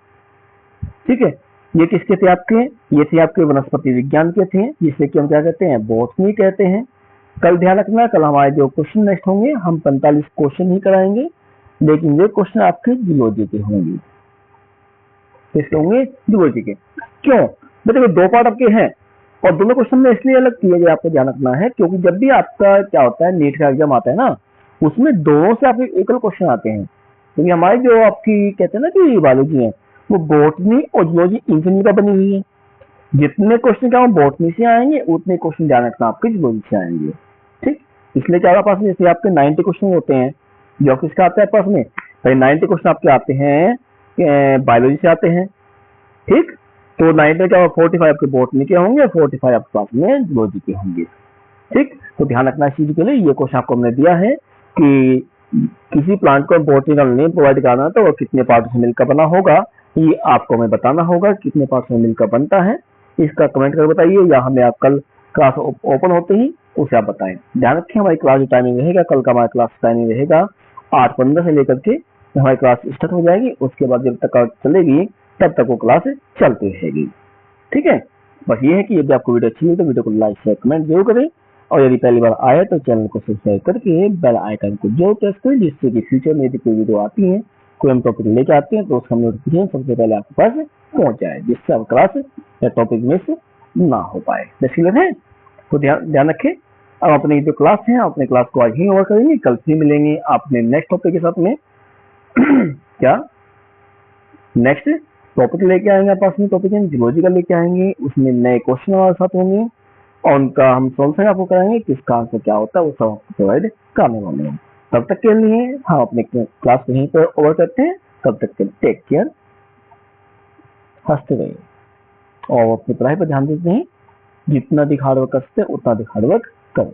ठीक है, ये किसके थे आपके? ये थे आपके वनस्पति विज्ञान के थे, जिसे कि हम क्या कहते हैं? बॉटनी कहते हैं। कल ध्यान रखना, कल हमारे जो क्वेश्चन नेक्स्ट होंगे हम 45 क्वेश्चन ही कराएंगे, लेकिन ये क्वेश्चन आपके जियोलॉजी के होंगे। किसके होंगे? जियोलॉजी के। क्यों? देखिए 2 पार्ट आपके हैं और दोनों क्वेश्चन में इसलिए अलग किए गए, आपको ध्यान रखना है, क्योंकि जब भी आपका क्या होता है नीट का एग्जाम आता है ना, उसमें दोनों से आपके एकल क्वेश्चन आते हैं। क्योंकि हमारी जो आपकी कहते हैं ना कि बायोलॉजी है वो बॉटनी और जियोलॉजी इनसे मिलकर बनी हुई है। जितने क्वेश्चन क्या बॉटनी से आएंगे उतने क्वेश्चन ध्यान रखना आपके जियोलॉजी से आएंगे। ठीक, इसलिए क्या पास में जैसे आपके 90 क्वेश्चन होते हैं जो किसका आता है पास में, भाई 90 क्वेश्चन आपके आते हैं बायोलॉजी से आते हैं। ठीक, तो 90 क्या 45 आपके बॉटनी के होंगे, 45 आपके पास में जियोलॉजी के होंगे। ठीक, तो ध्यान रखना इस चीज के लिए। ये क्वेश्चन आपको हमने दिया है कि किसी प्लांट को बॉटनिकल नेम प्रोवाइड कराना तो वो कितने पार्ट से मिलकर बना होगा, ये आपको हमें बताना होगा कितने पार्ट से मिलकर बनता है। इसका कमेंट करके बताइए या हमें आप कल क्लास ओपन होते ही उसे आप बताएं। ध्यान रखें हमारी क्लास जो टाइमिंग रहेगा, कल का हमारा क्लास टाइमिंग रहेगा 8:15 से लेकर के हमारी क्लास स्टार्ट हो जाएगी। उसके बाद जब तक चलेगी तब तक वो क्लास चलती रहेगी। ठीक है, बस ये है कि यदि आपको वीडियो अच्छी लगी तो वीडियो को लाइक शेयर कमेंट जरूर करें, और यदि पहली बार आए तो चैनल को सब्सक्राइब करके बेल आइकन को जरूर प्रेस करें, जिससे कि फ्यूचर में यदि कोई वीडियो आती है, कोई हम टॉपिक लेके आते हैं तो उसका नोटिफिकेशन सबसे पहले आपके पास पहुंच जाए, जिससे आप क्लास या टॉपिक मिस ना हो पाए। क्लियर है? तो ध्यान रखें। अब अपनी जो क्लास है अपने क्लास को आज ही ओवर करेंगे, कल फिर मिलेंगे अपने नेक्स्ट टॉपिक के साथ में। क्या नेक्स्ट टॉपिक लेके आएंगे आप पास में, टॉपिक है जियोलॉजी का लेके आएंगे, उसमें नए क्वेश्चन हमारे साथ होंगे और उनका हम सॉल्यूशन आपको कराएंगे, किसका आंसर क्या होता है वो सब आपको प्रोवाइड करने वाले हैं। तब तक के लिए हम अपने क्लास को यहीं पर ओवर करते हैं। तब तक के टेक केयर, हंसते रहिए और अपनी पढ़ाई पर ध्यान देते हैं। जितना अधिक हार्डवर्क कर सकते हैं उतना अधिक हार्डवर्क करें।